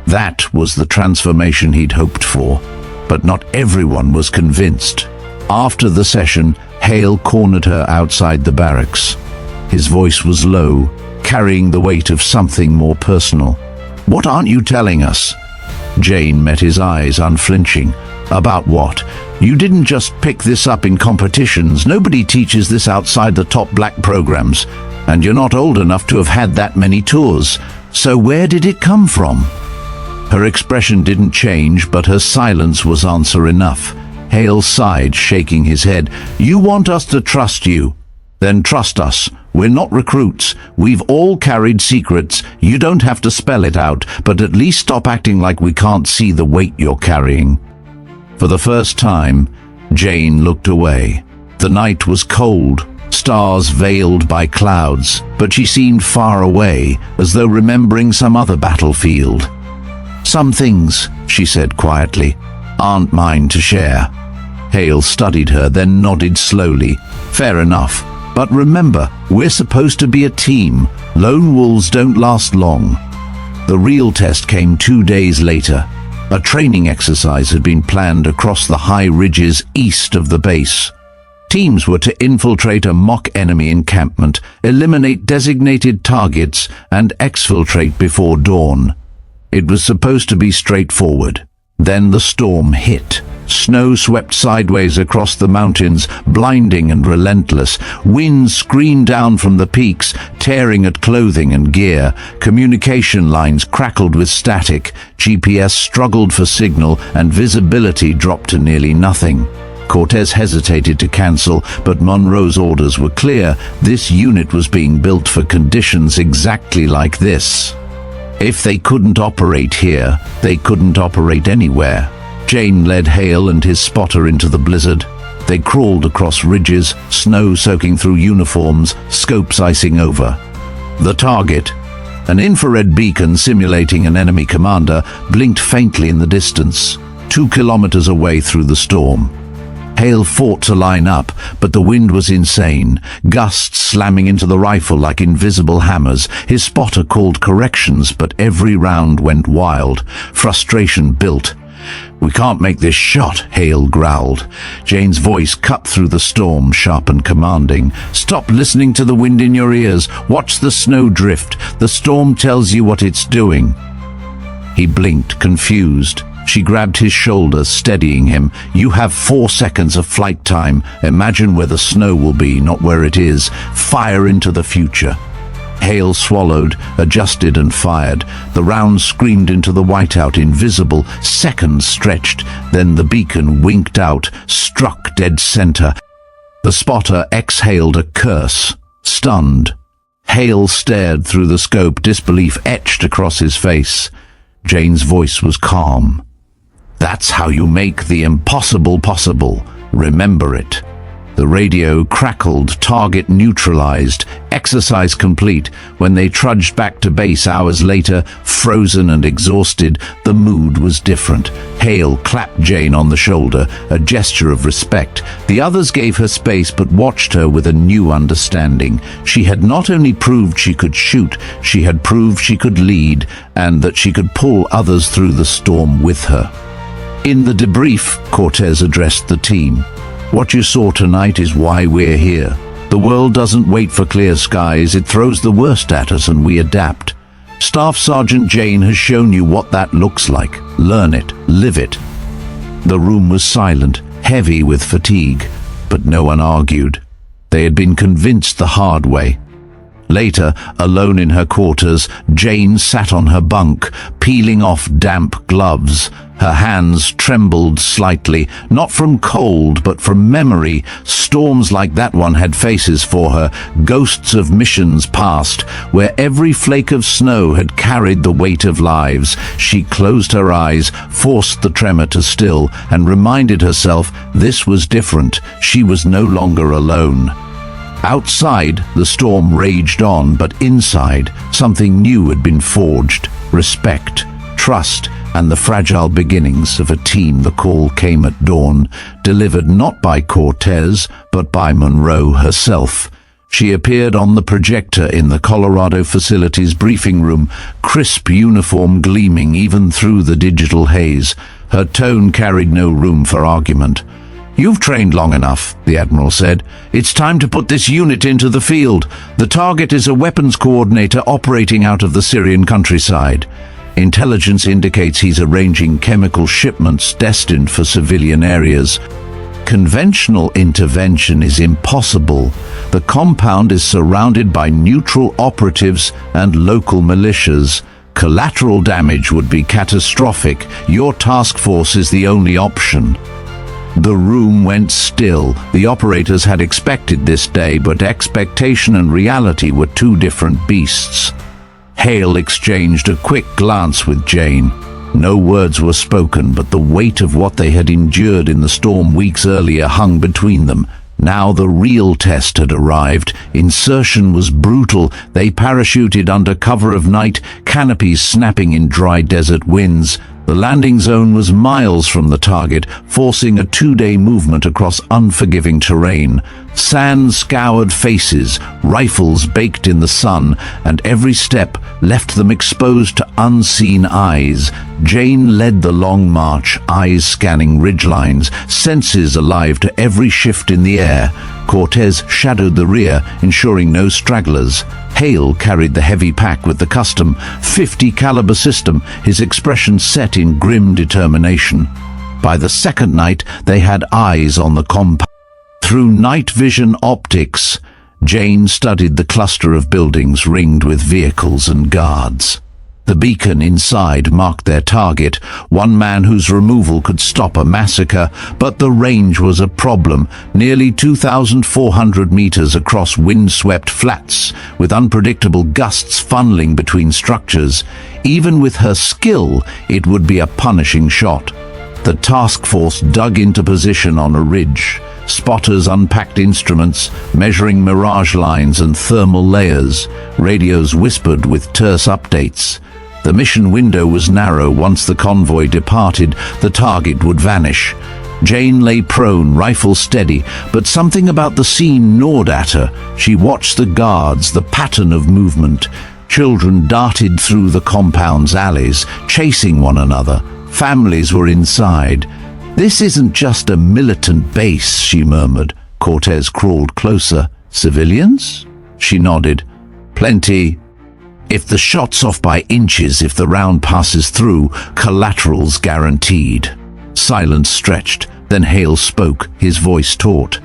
That was the transformation he'd hoped for, but not everyone was convinced. After the session, Hale cornered her outside the barracks. His voice was low, carrying the weight of something more personal. "What aren't you telling us?" Jane met his eyes, unflinching. "About what? You didn't just pick this up in competitions. Nobody teaches this outside the top black programs. And you're not old enough to have had that many tours. So where did it come from?" Her expression didn't change, but her silence was answer enough. Hale sighed, shaking his head. "You want us to trust you? Then trust us. We're not recruits. We've all carried secrets. You don't have to spell it out, but at least stop acting like we can't see the weight you're carrying." For the first time, Jane looked away. The night was cold, stars veiled by clouds, but she seemed far away, as though remembering some other battlefield. "Some things," she said quietly, "aren't mine to share." Hale studied her, then nodded slowly. "Fair enough. But remember, we're supposed to be a team. Lone wolves don't last long." The real test came 2 days later. A training exercise had been planned across the high ridges east of the base. Teams were to infiltrate a mock enemy encampment, eliminate designated targets, and exfiltrate before dawn. It was supposed to be straightforward. Then the storm hit. Snow swept sideways across the mountains, blinding and relentless. Wind screamed down from the peaks, tearing at clothing and gear. Communication lines crackled with static. GPS struggled for signal, and visibility dropped to nearly nothing. Cortez hesitated to cancel, but Monroe's orders were clear. This unit was being built for conditions exactly like this. If they couldn't operate here, they couldn't operate anywhere. Jane led Hale and his spotter into the blizzard. They crawled across ridges, snow soaking through uniforms, scopes icing over. The target, an infrared beacon simulating an enemy commander, blinked faintly in the distance, 2 kilometers away through the storm. Hale fought to line up, but the wind was insane, gusts slamming into the rifle like invisible hammers. His spotter called corrections, but every round went wild. Frustration built. "We can't make this shot," Hale growled. Jane's voice cut through the storm, sharp and commanding. "Stop listening to the wind in your ears. Watch the snow drift. The storm tells you what it's doing." He blinked, confused. She grabbed his shoulder, steadying him. "You have 4 seconds of flight time. Imagine where the snow will be, not where it is. Fire into the future." Hale swallowed, adjusted and fired. The round screamed into the whiteout, invisible. Seconds stretched, then the beacon winked out, struck dead center. The spotter exhaled a curse, stunned. Hale stared through the scope, disbelief etched across his face. Jane's voice was calm. "That's how you make the impossible possible. Remember it." The radio crackled, target neutralized, exercise complete. When they trudged back to base hours later, frozen and exhausted, the mood was different. Hale clapped Jane on the shoulder, a gesture of respect. The others gave her space but watched her with a new understanding. She had not only proved she could shoot, she had proved she could lead, and that she could pull others through the storm with her. In the debrief, Cortez addressed the team. "What you saw tonight is why we're here. The world doesn't wait for clear skies, it throws the worst at us and we adapt. Staff Sergeant Jane has shown you what that looks like. Learn it, live it." The room was silent, heavy with fatigue, but no one argued. They had been convinced the hard way. Later, alone in her quarters, Jane sat on her bunk, peeling off damp gloves. Her hands trembled slightly, not from cold, but from memory. Storms like that one had faces for her, ghosts of missions past, where every flake of snow had carried the weight of lives. She closed her eyes, forced the tremor to still, and reminded herself this was different. She was no longer alone. Outside, the storm raged on, but inside, something new had been forged. Respect, trust, and the fragile beginnings of a team. The call came at dawn, delivered not by Cortez, but by Monroe herself. She appeared on the projector in the Colorado facility's briefing room, crisp uniform gleaming even through the digital haze. Her tone carried no room for argument. "You've trained long enough," the Admiral said. "It's time to put this unit into the field. The target is a weapons coordinator operating out of the Syrian countryside. Intelligence indicates he's arranging chemical shipments destined for civilian areas. Conventional intervention is impossible. The compound is surrounded by neutral operatives and local militias. Collateral damage would be catastrophic. Your task force is the only option." The room went still. The operators had expected this day, but expectation and reality were two different beasts. Hale exchanged a quick glance with Jane. No words were spoken, but the weight of what they had endured in the storm weeks earlier hung between them. Now the real test had arrived. Insertion was brutal. They parachuted under cover of night, canopies snapping in dry desert winds. The landing zone was miles from the target, forcing a 2-day movement across unforgiving terrain. Sand-scoured faces, rifles baked in the sun, and every step left them exposed to unseen eyes. Jane led the long march, eyes scanning ridgelines, senses alive to every shift in the air. Cortez shadowed the rear, ensuring no stragglers. Hale carried the heavy pack with the custom .50 caliber system, his expression set in grim determination. By the second night, they had eyes on the compound. Through night vision optics, Jane studied the cluster of buildings ringed with vehicles and guards. The beacon inside marked their target, one man whose removal could stop a massacre, but the range was a problem. Nearly 2,400 meters across wind-swept flats, with unpredictable gusts funneling between structures. Even with her skill, it would be a punishing shot. The task force dug into position on a ridge. Spotters unpacked instruments, measuring mirage lines and thermal layers. Radios whispered with terse updates. The mission window was narrow. Once the convoy departed, the target would vanish. Jane lay prone, rifle steady, but something about the scene gnawed at her. She watched the guards, the pattern of movement. Children darted through the compound's alleys, chasing one another. Families were inside. "This isn't just a militant base," she murmured. Cortez crawled closer. "Civilians?" She nodded. "Plenty. If the shot's off by inches, if the round passes through, collateral's guaranteed." Silence stretched. Then Hale spoke, his voice taut.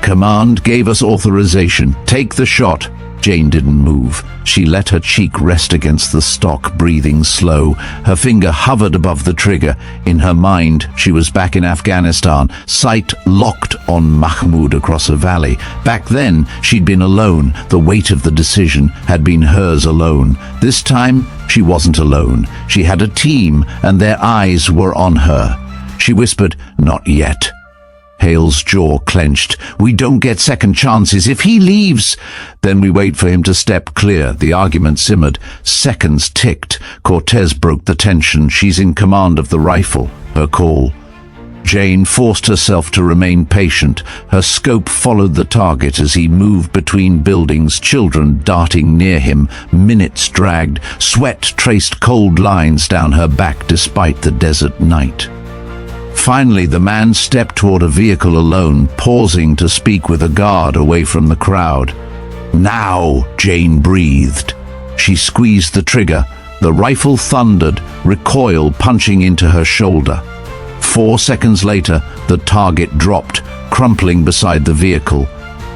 "Command gave us authorization. Take the shot." Jane didn't move. She let her cheek rest against the stock, breathing slow. Her finger hovered above the trigger. In her mind, she was back in Afghanistan, sight locked on Mahmoud across a valley. Back then, she'd been alone. The weight of the decision had been hers alone. This time, she wasn't alone. She had a team, and their eyes were on her. She whispered, "Not yet." Hale's jaw clenched. "We don't get second chances. If he leaves, then we wait for him to step clear." The argument simmered. Seconds ticked. Cortez broke the tension. "She's in command of the rifle." Her call. Jane forced herself to remain patient. Her scope followed the target as he moved between buildings, children darting near him. Minutes dragged. Sweat traced cold lines down her back despite the desert night. Finally, the man stepped toward a vehicle alone, pausing to speak with a guard away from the crowd. "Now," Jane breathed. She squeezed the trigger. The rifle thundered, recoil punching into her shoulder. 4 seconds later, the target dropped, crumpling beside the vehicle.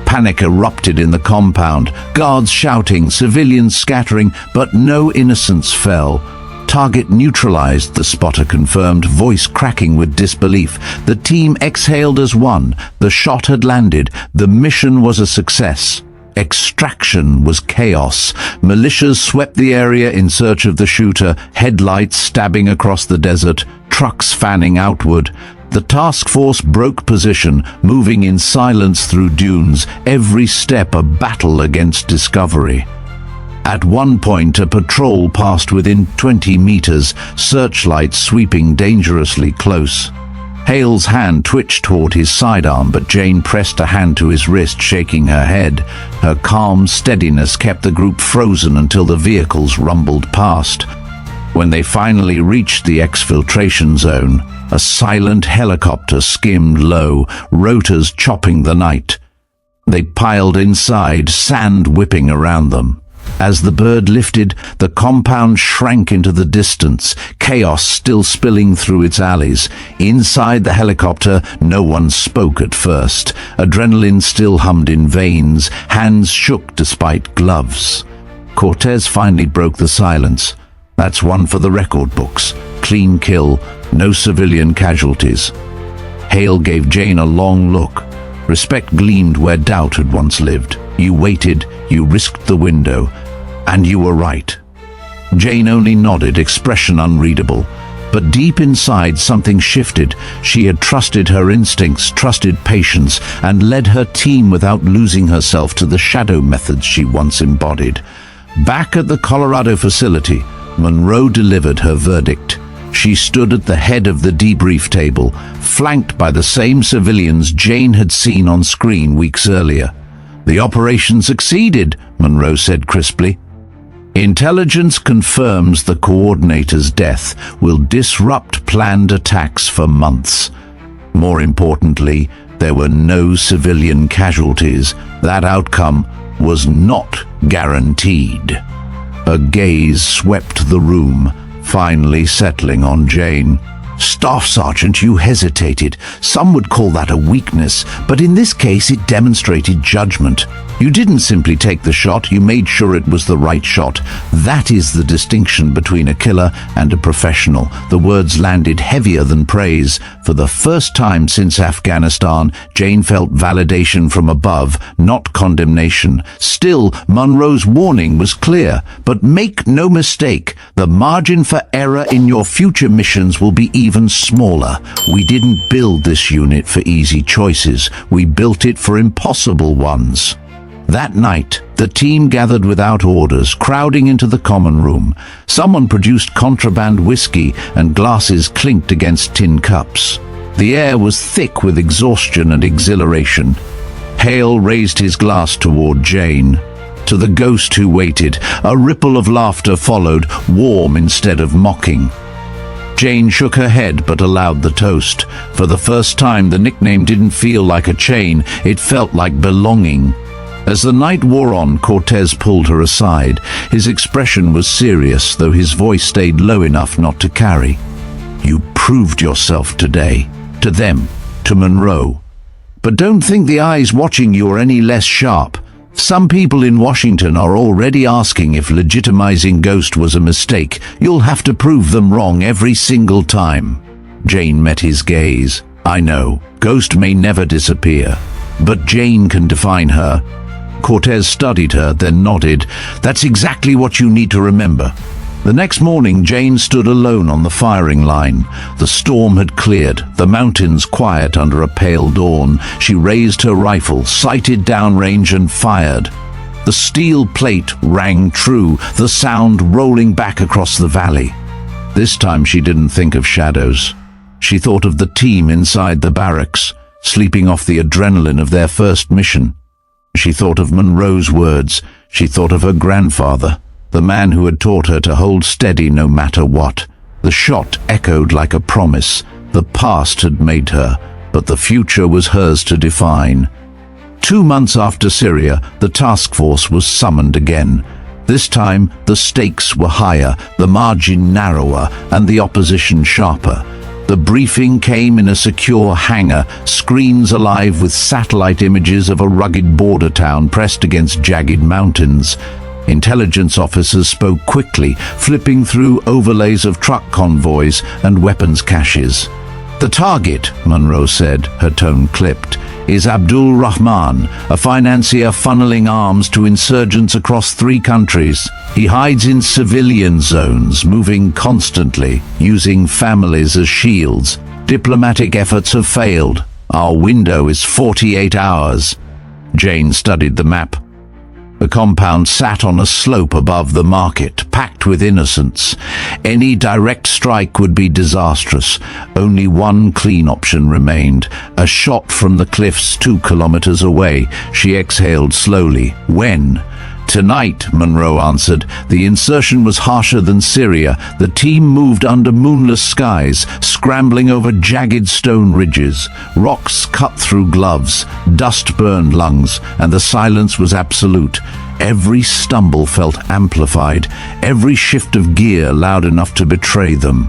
Panic erupted in the compound, guards shouting, civilians scattering, but no innocents fell. "Target neutralized," the spotter confirmed, voice cracking with disbelief. The team exhaled as one. The shot had landed. The mission was a success. Extraction was chaos. Militias swept the area in search of the shooter, headlights stabbing across the desert, trucks fanning outward. The task force broke position, moving in silence through dunes, every step a battle against discovery. At one point, a patrol passed within 20 meters, searchlights sweeping dangerously close. Hale's hand twitched toward his sidearm, but Jane pressed a hand to his wrist, shaking her head. Her calm steadiness kept the group frozen until the vehicles rumbled past. When they finally reached the exfiltration zone, a silent helicopter skimmed low, rotors chopping the night. They piled inside, sand whipping around them. As the bird lifted, the compound shrank into the distance, chaos still spilling through its alleys. Inside the helicopter, no one spoke at first. Adrenaline still hummed in veins, hands shook despite gloves. Cortez finally broke the silence. "That's one for the record books. Clean kill, no civilian casualties." Hale gave Jane a long look. Respect gleamed where doubt had once lived. "You waited, you risked the window, and you were right." Jane only nodded, expression unreadable. But deep inside something shifted. She had trusted her instincts, trusted patience, and led her team without losing herself to the shadow methods she once embodied. Back at the Colorado facility, Monroe delivered her verdict. She stood at the head of the debrief table, flanked by the same civilians Jane had seen on screen weeks earlier. "The operation succeeded," Monroe said crisply. "Intelligence confirms the coordinator's death will disrupt planned attacks for months. More importantly, there were no civilian casualties. That outcome was not guaranteed." A gaze swept the room, finally settling on Jane. "Staff Sergeant, you hesitated. Some would call that a weakness, but in this case it demonstrated judgment. You didn't simply take the shot, you made sure it was the right shot. That is the distinction between a killer and a professional." The words landed heavier than praise. For the first time since Afghanistan, Jane felt validation from above, not condemnation. Still, Monroe's warning was clear. "But make no mistake, the margin for error in your future missions will be even smaller. We didn't build this unit for easy choices. We built it for impossible ones." That night, the team gathered without orders, crowding into the common room. Someone produced contraband whiskey, and glasses clinked against tin cups. The air was thick with exhaustion and exhilaration. Hale raised his glass toward Jane. To the ghost who waited, a ripple of laughter followed, warm instead of mocking. Jane shook her head but allowed the toast. For the first time, the nickname didn't feel like a chain, it felt like belonging. As the night wore on, Cortez pulled her aside. His expression was serious, though his voice stayed low enough not to carry. "You proved yourself today. To them, to Monroe. But don't think the eyes watching you are any less sharp. Some people in Washington are already asking if legitimizing Ghost was a mistake. You'll have to prove them wrong every single time." Jane met his gaze. "I know, Ghost may never disappear, but Jane can define her." Cortez studied her, then nodded. "That's exactly what you need to remember." The next morning, Jane stood alone on the firing line. The storm had cleared, the mountains quiet under a pale dawn. She raised her rifle, sighted downrange, and fired. The steel plate rang true, the sound rolling back across the valley. This time she didn't think of shadows. She thought of the team inside the barracks, sleeping off the adrenaline of their first mission. She thought of Monroe's words. She thought of her grandfather, the man who had taught her to hold steady no matter what. The shot echoed like a promise. The past had made her, but the future was hers to define. 2 months after Syria, the task force was summoned again. This time, the stakes were higher, the margin narrower, and the opposition sharper. The briefing came in a secure hangar, screens alive with satellite images of a rugged border town pressed against jagged mountains. Intelligence officers spoke quickly, flipping through overlays of truck convoys and weapons caches. "The target," Monroe said, her tone clipped, "is Abdul Rahman, a financier funneling arms to insurgents across 3 countries. He hides in civilian zones, moving constantly, using families as shields. Diplomatic efforts have failed. Our window is 48 hours. Jane studied the map. The compound sat on a slope above the market, packed with innocents. Any direct strike would be disastrous. Only one clean option remained, a shot from the cliffs 2 kilometers away. She exhaled slowly. When? Tonight, Monroe answered. The insertion was harsher than Syria. The team moved under moonless skies, scrambling over jagged stone ridges. Rocks cut through gloves, dust burned lungs, and the silence was absolute. Every stumble felt amplified, every shift of gear loud enough to betray them.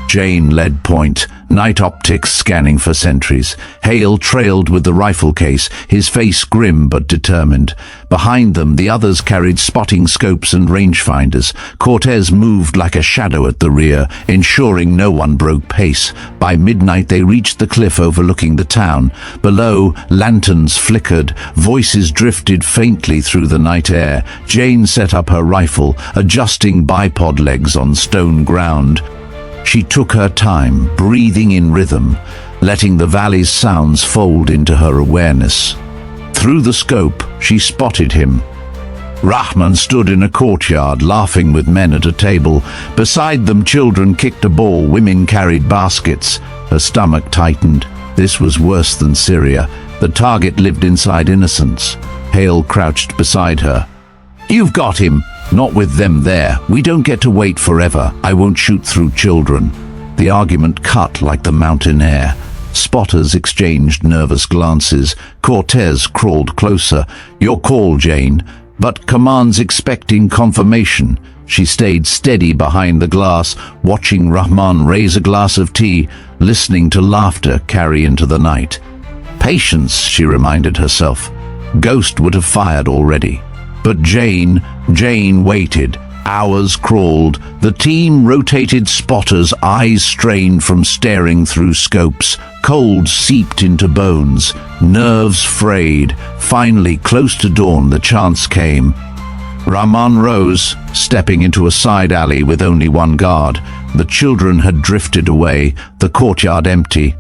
Jane led point, night optics scanning for sentries. Hale trailed with the rifle case, his face grim but determined. Behind them, the others carried spotting scopes and rangefinders. Cortez moved like a shadow at the rear, ensuring no one broke pace. By midnight, they reached the cliff overlooking the town. Below, lanterns flickered, voices drifted faintly through the night air. Jane set up her rifle, adjusting bipod legs on stone ground. She took her time, breathing in rhythm, letting the valley's sounds fold into her awareness. Through the scope, she spotted him. Rahman stood in a courtyard, laughing with men at a table. Beside them, children kicked a ball, women carried baskets. Her stomach tightened. This was worse than Syria. The target lived inside innocence. Hale crouched beside her. "You've got him. Not with them there. We don't get to wait forever. I won't shoot through children." The argument cut like the mountain air. Spotters exchanged nervous glances. Cortez crawled closer. "Your call, Jane." But Command's expecting confirmation. She stayed steady behind the glass, watching Rahman raise a glass of tea, listening to laughter carry into the night. Patience, she reminded herself. Ghost would have fired already. But Jane waited. Hours crawled. The team rotated spotters, eyes strained from staring through scopes. Cold seeped into bones. Nerves frayed. Finally, close to dawn, the chance came. Rahman rose, stepping into a side alley with only one guard. The children had drifted away, the courtyard empty.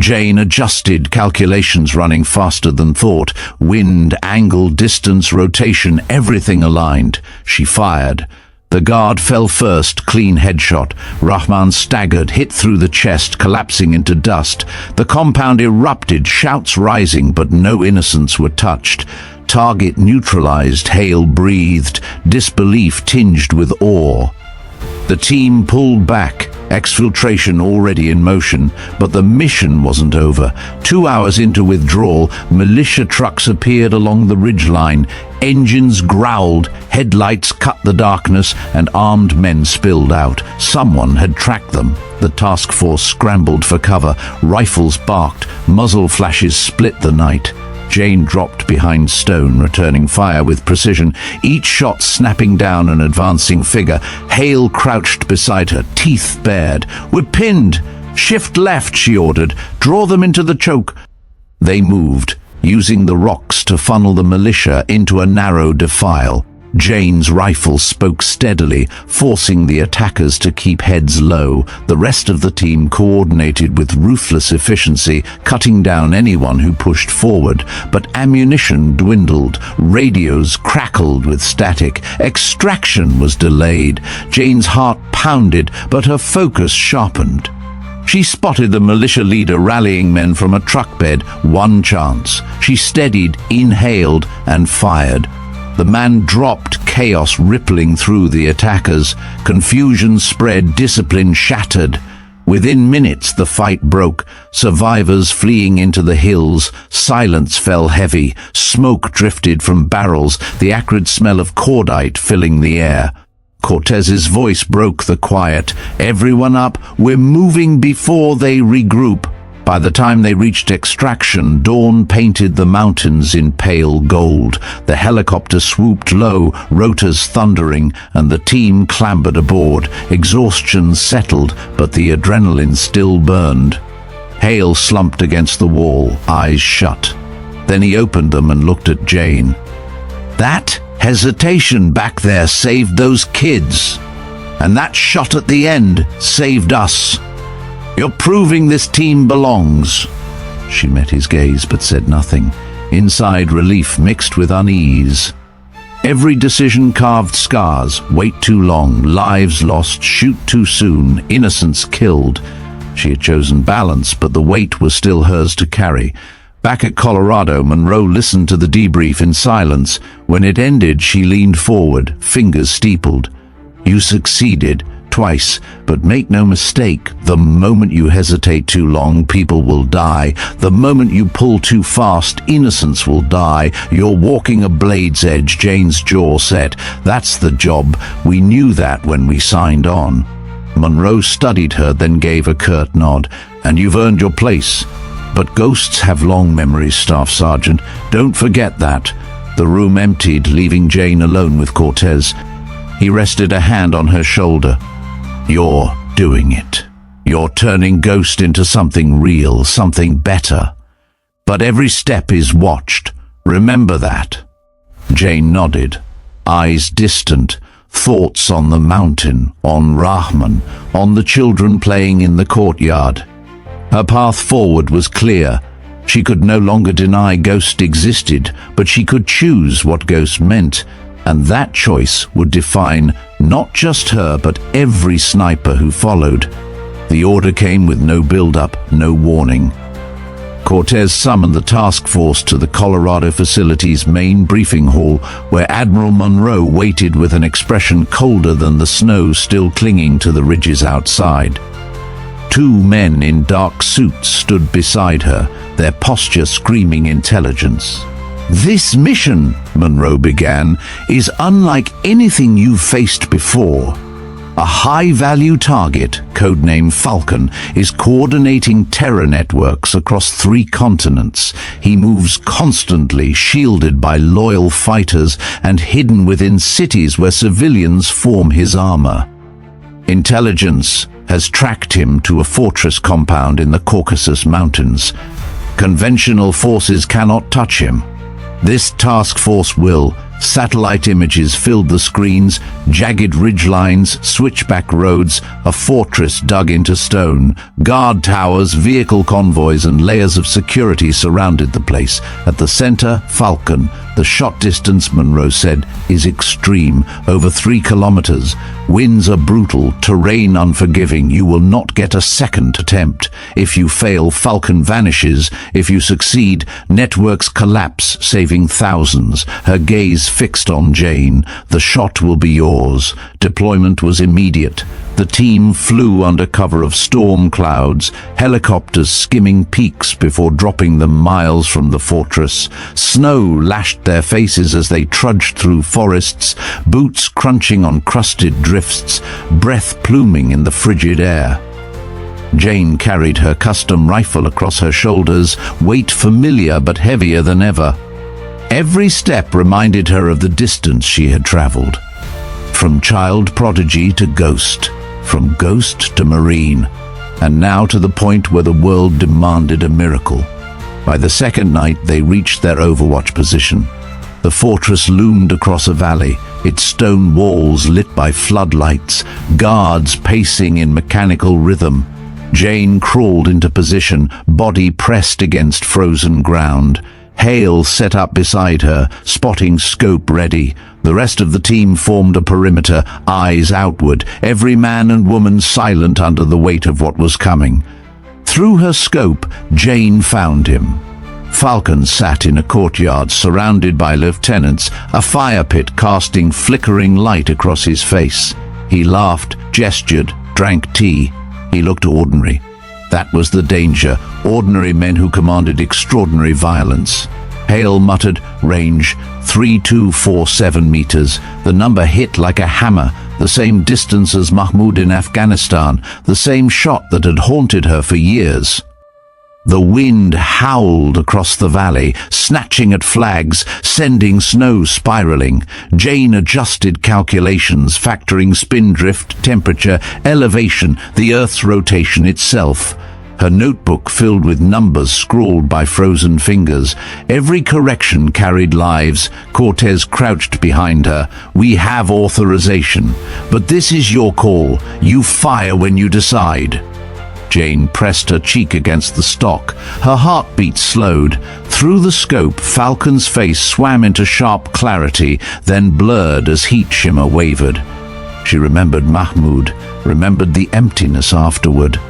Jane adjusted, calculations running faster than thought. Wind, angle, distance, rotation, everything aligned. She fired. The guard fell first, clean headshot. Rahman staggered, hit through the chest, collapsing into dust. The compound erupted, shouts rising, but no innocents were touched. Target neutralized, Hale breathed, disbelief tinged with awe. The team pulled back, exfiltration already in motion, but the mission wasn't over. 2 hours into withdrawal, militia trucks appeared along the ridgeline. Engines growled, headlights cut the darkness, and armed men spilled out. Someone had tracked them. The task force scrambled for cover. Rifles barked, muzzle flashes split the night. Jane dropped behind stone, returning fire with precision, each shot snapping down an advancing figure. Hale crouched beside her, teeth bared. "We're pinned! Shift left," she ordered. "Draw them into the choke." They moved, using the rocks to funnel the militia into a narrow defile. Jane's rifle spoke steadily, forcing the attackers to keep heads low. The rest of the team coordinated with ruthless efficiency, cutting down anyone who pushed forward. But ammunition dwindled, radios crackled with static, extraction was delayed. Jane's heart pounded, but her focus sharpened. She spotted the militia leader rallying men from a truck bed. One chance. She steadied, inhaled, and fired. The man dropped, chaos rippling through the attackers. Confusion spread, discipline shattered. Within minutes, the fight broke. Survivors fleeing into the hills. Silence fell heavy. Smoke drifted from barrels, the acrid smell of cordite filling the air. Cortez's voice broke the quiet. "Everyone up, we're moving before they regroup." By the time they reached extraction, dawn painted the mountains in pale gold. The helicopter swooped low, rotors thundering, and the team clambered aboard. Exhaustion settled, but the adrenaline still burned. Hale slumped against the wall, eyes shut. Then he opened them and looked at Jane. "That hesitation back there saved those kids. And that shot at the end saved us. You're proving this team belongs." She met his gaze but said nothing. Inside, relief mixed with unease. Every decision carved scars: wait too long, lives lost, shoot too soon, innocents killed. She had chosen balance, but the weight was still hers to carry. Back at Colorado, Monroe listened to the debrief in silence. When it ended, she leaned forward, fingers steepled. "You succeeded, twice, but make no mistake, the moment you hesitate too long, people will die. The moment you pull too fast, innocents will die. You're walking a blade's edge." Jane's jaw set. "That's the job. We knew that when we signed on." Monroe studied her, then gave a curt nod. "And you've earned your place. But ghosts have long memories, Staff Sergeant. Don't forget that." The room emptied, leaving Jane alone with Cortez. He rested a hand on her shoulder. "You're doing it. You're turning Ghost into something real, something better. But every step is watched. Remember that." Jane nodded, eyes distant, thoughts on the mountain, on Rahman, on the children playing in the courtyard. Her path forward was clear. She could no longer deny Ghost existed, but she could choose what Ghost meant, and that choice would define not just her, but every sniper who followed. The order came with no build-up, no warning. Cortez summoned the task force to the Colorado facility's main briefing hall, where Admiral Monroe waited with an expression colder than the snow still clinging to the ridges outside. Two men in dark suits stood beside her, their posture screaming intelligence. "This mission," Monroe began, "is unlike anything you've faced before. A high-value target, codename Falcon, is coordinating terror networks across 3 continents. He moves constantly, shielded by loyal fighters and hidden within cities where civilians form his armor. Intelligence has tracked him to a fortress compound in the Caucasus Mountains. Conventional forces cannot touch him. This task force will." Satellite images filled the screens, jagged ridgelines, switchback roads, a fortress dug into stone. Guard towers, vehicle convoys, and layers of security surrounded the place. At the center, Falcon. The shot distance, Monroe said, is extreme, over 3 kilometers. Winds are brutal, terrain unforgiving. You will not get a second attempt. If you fail, Falcon vanishes. If you succeed, networks collapse, saving thousands. Her gaze fixed on Jane. "The shot will be yours." Deployment was immediate. The team flew under cover of storm clouds, helicopters skimming peaks before dropping them miles from the fortress. Snow lashed their faces as they trudged through forests, boots crunching on crusted drifts, breath pluming in the frigid air. Jane carried her custom rifle across her shoulders, weight familiar but heavier than ever. Every step reminded her of the distance she had traveled. From child prodigy to ghost, from ghost to marine, and now to the point where the world demanded a miracle. By the second night, they reached their overwatch position. The fortress loomed across a valley, its stone walls lit by floodlights, guards pacing in mechanical rhythm. Jane crawled into position, body pressed against frozen ground. Hale set up beside her, spotting scope ready. The rest of the team formed a perimeter, eyes outward, every man and woman silent under the weight of what was coming. Through her scope, Jane found him. Falcon sat in a courtyard surrounded by lieutenants, a fire pit casting flickering light across his face. He laughed, gestured, drank tea. He looked ordinary. That was the danger, ordinary men who commanded extraordinary violence. Hale muttered, "Range, 3247 meters. The number hit like a hammer, the same distance as Mahmoud in Afghanistan, the same shot that had haunted her for years." The wind howled across the valley, snatching at flags, sending snow spiraling. Jane adjusted calculations, factoring spin drift, temperature, elevation, the Earth's rotation itself. Her notebook filled with numbers scrawled by frozen fingers. Every correction carried lives. Cortez crouched behind her. "We have authorization, but this is your call. You fire when you decide." Jane pressed her cheek against the stock. Her heartbeat slowed. Through the scope, Falcon's face swam into sharp clarity, then blurred as heat shimmer wavered. She remembered Mahmoud, remembered the emptiness afterward.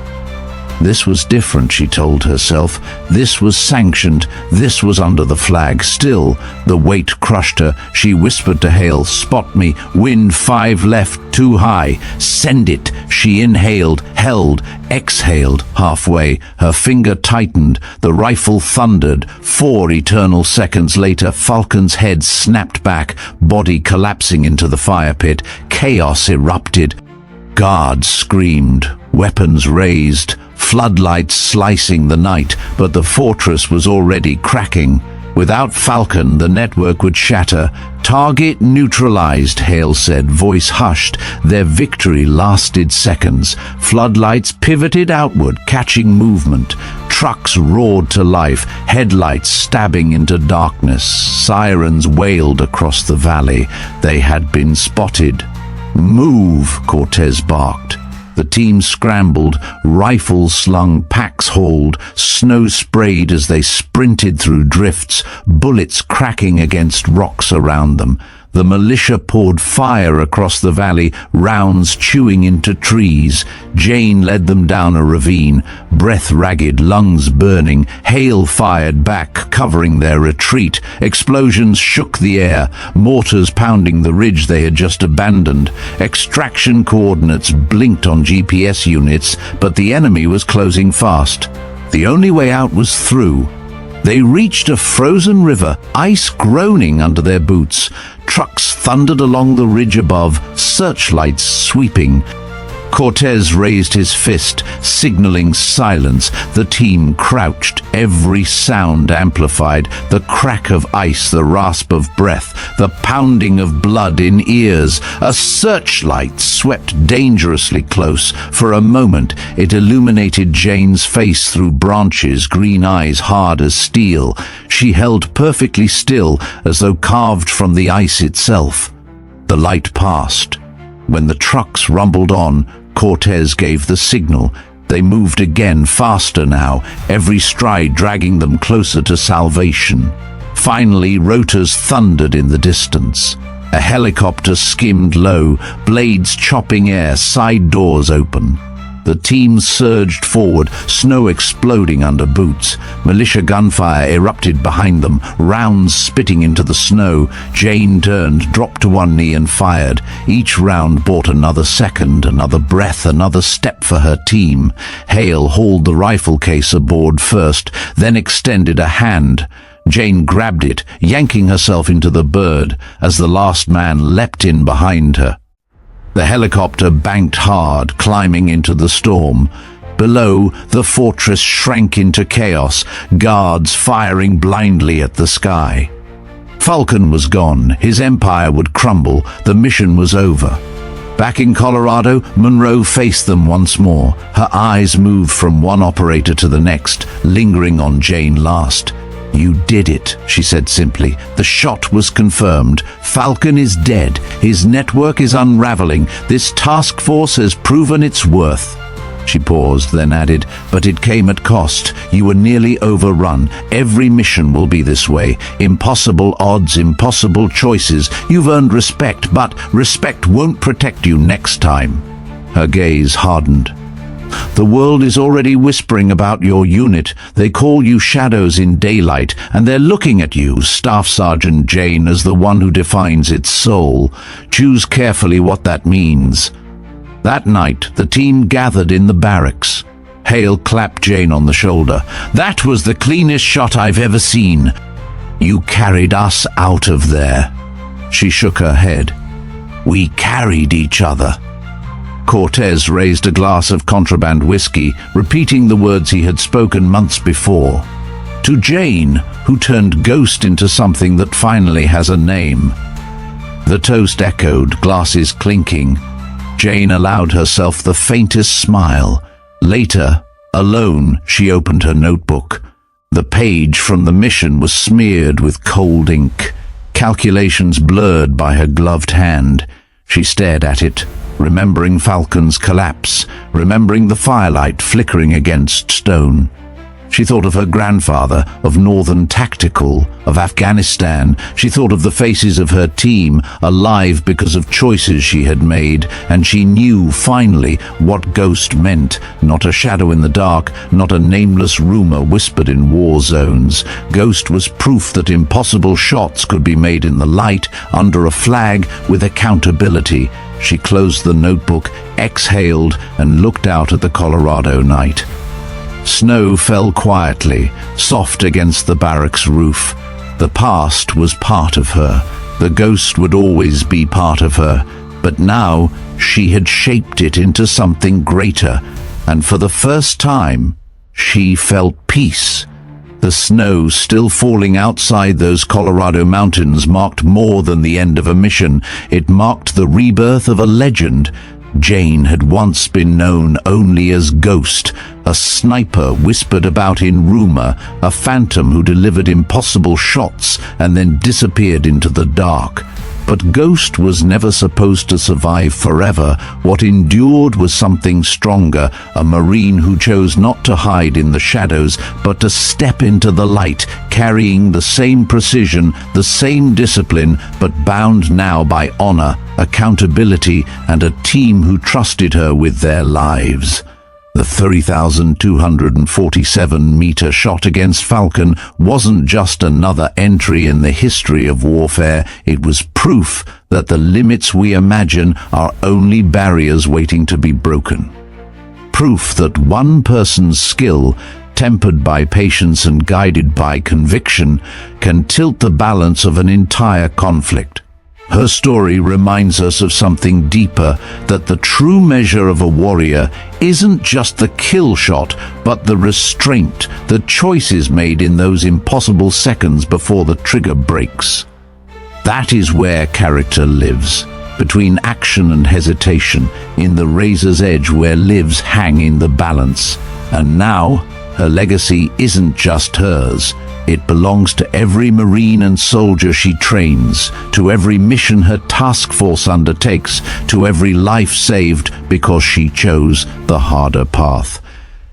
This was different, she told herself. This was sanctioned. This was under the flag. Still, the weight crushed her. She whispered to Hale, "Spot me. Wind 5 left, too high. Send it." She inhaled, held, exhaled. Halfway, her finger tightened. The rifle thundered. 4 eternal seconds later, Falcon's head snapped back, body collapsing into the fire pit. Chaos erupted. Guards screamed, weapons raised, floodlights slicing the night, but the fortress was already cracking. Without Falcon, the network would shatter. "Target neutralized," Hale said, voice hushed. Their victory lasted seconds. Floodlights pivoted outward, catching movement. Trucks roared to life, headlights stabbing into darkness. Sirens wailed across the valley. They had been spotted. "Move," Cortez barked. The team scrambled, rifles slung, packs hauled, snow sprayed as they sprinted through drifts, bullets cracking against rocks around them. The militia poured fire across the valley, rounds chewing into trees. Jane led them down a ravine, breath ragged, lungs burning. Hail fired back, covering their retreat. Explosions shook the air, mortars pounding the ridge they had just abandoned. Extraction coordinates blinked on GPS units, but the enemy was closing fast. The only way out was through. They reached a frozen river, ice groaning under their boots. Trucks thundered along the ridge above, searchlights sweeping. Cortez raised his fist, signaling silence. The team crouched, every sound amplified. The crack of ice, the rasp of breath, the pounding of blood in ears. A searchlight swept dangerously close. For a moment, it illuminated Jane's face through branches, green eyes hard as steel. She held perfectly still, as though carved from the ice itself. The light passed. When the trucks rumbled on, Cortez gave the signal. They moved again, faster now, every stride dragging them closer to salvation. Finally, rotors thundered in the distance. A helicopter skimmed low, blades chopping air, side doors open. The team surged forward, snow exploding under boots. Militia gunfire erupted behind them, rounds spitting into the snow. Jane turned, dropped to one knee and fired. Each round bought another second, another breath, another step for her team. Hale hauled the rifle case aboard first, then extended a hand. Jane grabbed it, yanking herself into the bird as the last man leapt in behind her. The helicopter banked hard, climbing into the storm. Below, the fortress shrank into chaos, guards firing blindly at the sky. Falcon was gone. His empire would crumble. The mission was over. Back in Colorado, Monroe faced them once more. Her eyes moved from one operator to the next, lingering on Jane last. "You did it," she said simply. "The shot was confirmed. Falcon is dead. His network is unraveling. This task force has proven its worth." She paused, then added, "But it came at cost. You were nearly overrun. Every mission will be this way. Impossible odds, impossible choices. You've earned respect, but respect won't protect you next time." Her gaze hardened. "The world is already whispering about your unit. They call you shadows in daylight, and they're looking at you, Staff Sergeant Jane, as the one who defines its soul. Choose carefully what that means." That night, the team gathered in the barracks. Hale clapped Jane on the shoulder. "That was the cleanest shot I've ever seen. You carried us out of there." She shook her head. "We carried each other." Cortez raised a glass of contraband whiskey, repeating the words he had spoken months before. To Jane, who turned ghost into something that finally has a name. The toast echoed, glasses clinking. Jane allowed herself the faintest smile. Later, alone, she opened her notebook. The page from the mission was smeared with cold ink, calculations blurred by her gloved hand. She stared at it, remembering Falcon's collapse, remembering the firelight flickering against stone. She thought of her grandfather, of Northern Tactical, of Afghanistan. She thought of the faces of her team, alive because of choices she had made, and she knew, finally, what Ghost meant. Not a shadow in the dark, not a nameless rumor whispered in war zones. Ghost was proof that impossible shots could be made in the light, under a flag, with accountability. She closed the notebook, exhaled, and looked out at the Colorado night. Snow fell quietly, soft against the barracks roof. The past was part of her. The ghost would always be part of her. But now she had shaped it into something greater, and for the first time, she felt peace. The snow still falling outside those Colorado mountains marked more than the end of a mission. It marked the rebirth of a legend. Jane had once been known only as Ghost, a sniper whispered about in rumor, a phantom who delivered impossible shots and then disappeared into the dark. But Ghost was never supposed to survive forever. What endured was something stronger, a Marine who chose not to hide in the shadows, but to step into the light, carrying the same precision, the same discipline, but bound now by honor, accountability, and a team who trusted her with their lives. The 3,247-meter shot against Falcon wasn't just another entry in the history of warfare. It was proof that the limits we imagine are only barriers waiting to be broken. Proof that one person's skill, tempered by patience and guided by conviction, can tilt the balance of an entire conflict. Her story reminds us of something deeper, that the true measure of a warrior isn't just the kill shot, but the restraint, the choices made in those impossible seconds before the trigger breaks. That is where character lives, between action and hesitation, in the razor's edge where lives hang in the balance. And now, her legacy isn't just hers. It belongs to every Marine and soldier she trains, to every mission her task force undertakes, to every life saved because she chose the harder path.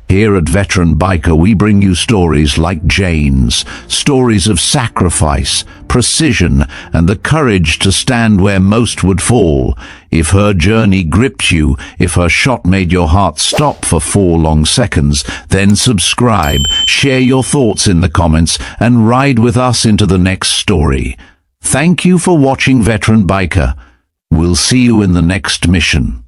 Here at VeteranBiker, we bring you stories like Jane's, stories of sacrifice, precision, and the courage to stand where most would fall. If her journey gripped you, if her shot made your heart stop for 4 long seconds, then subscribe, share your thoughts in the comments, and ride with us into the next story. Thank you for watching VeteranBiker. We'll see you in the next mission.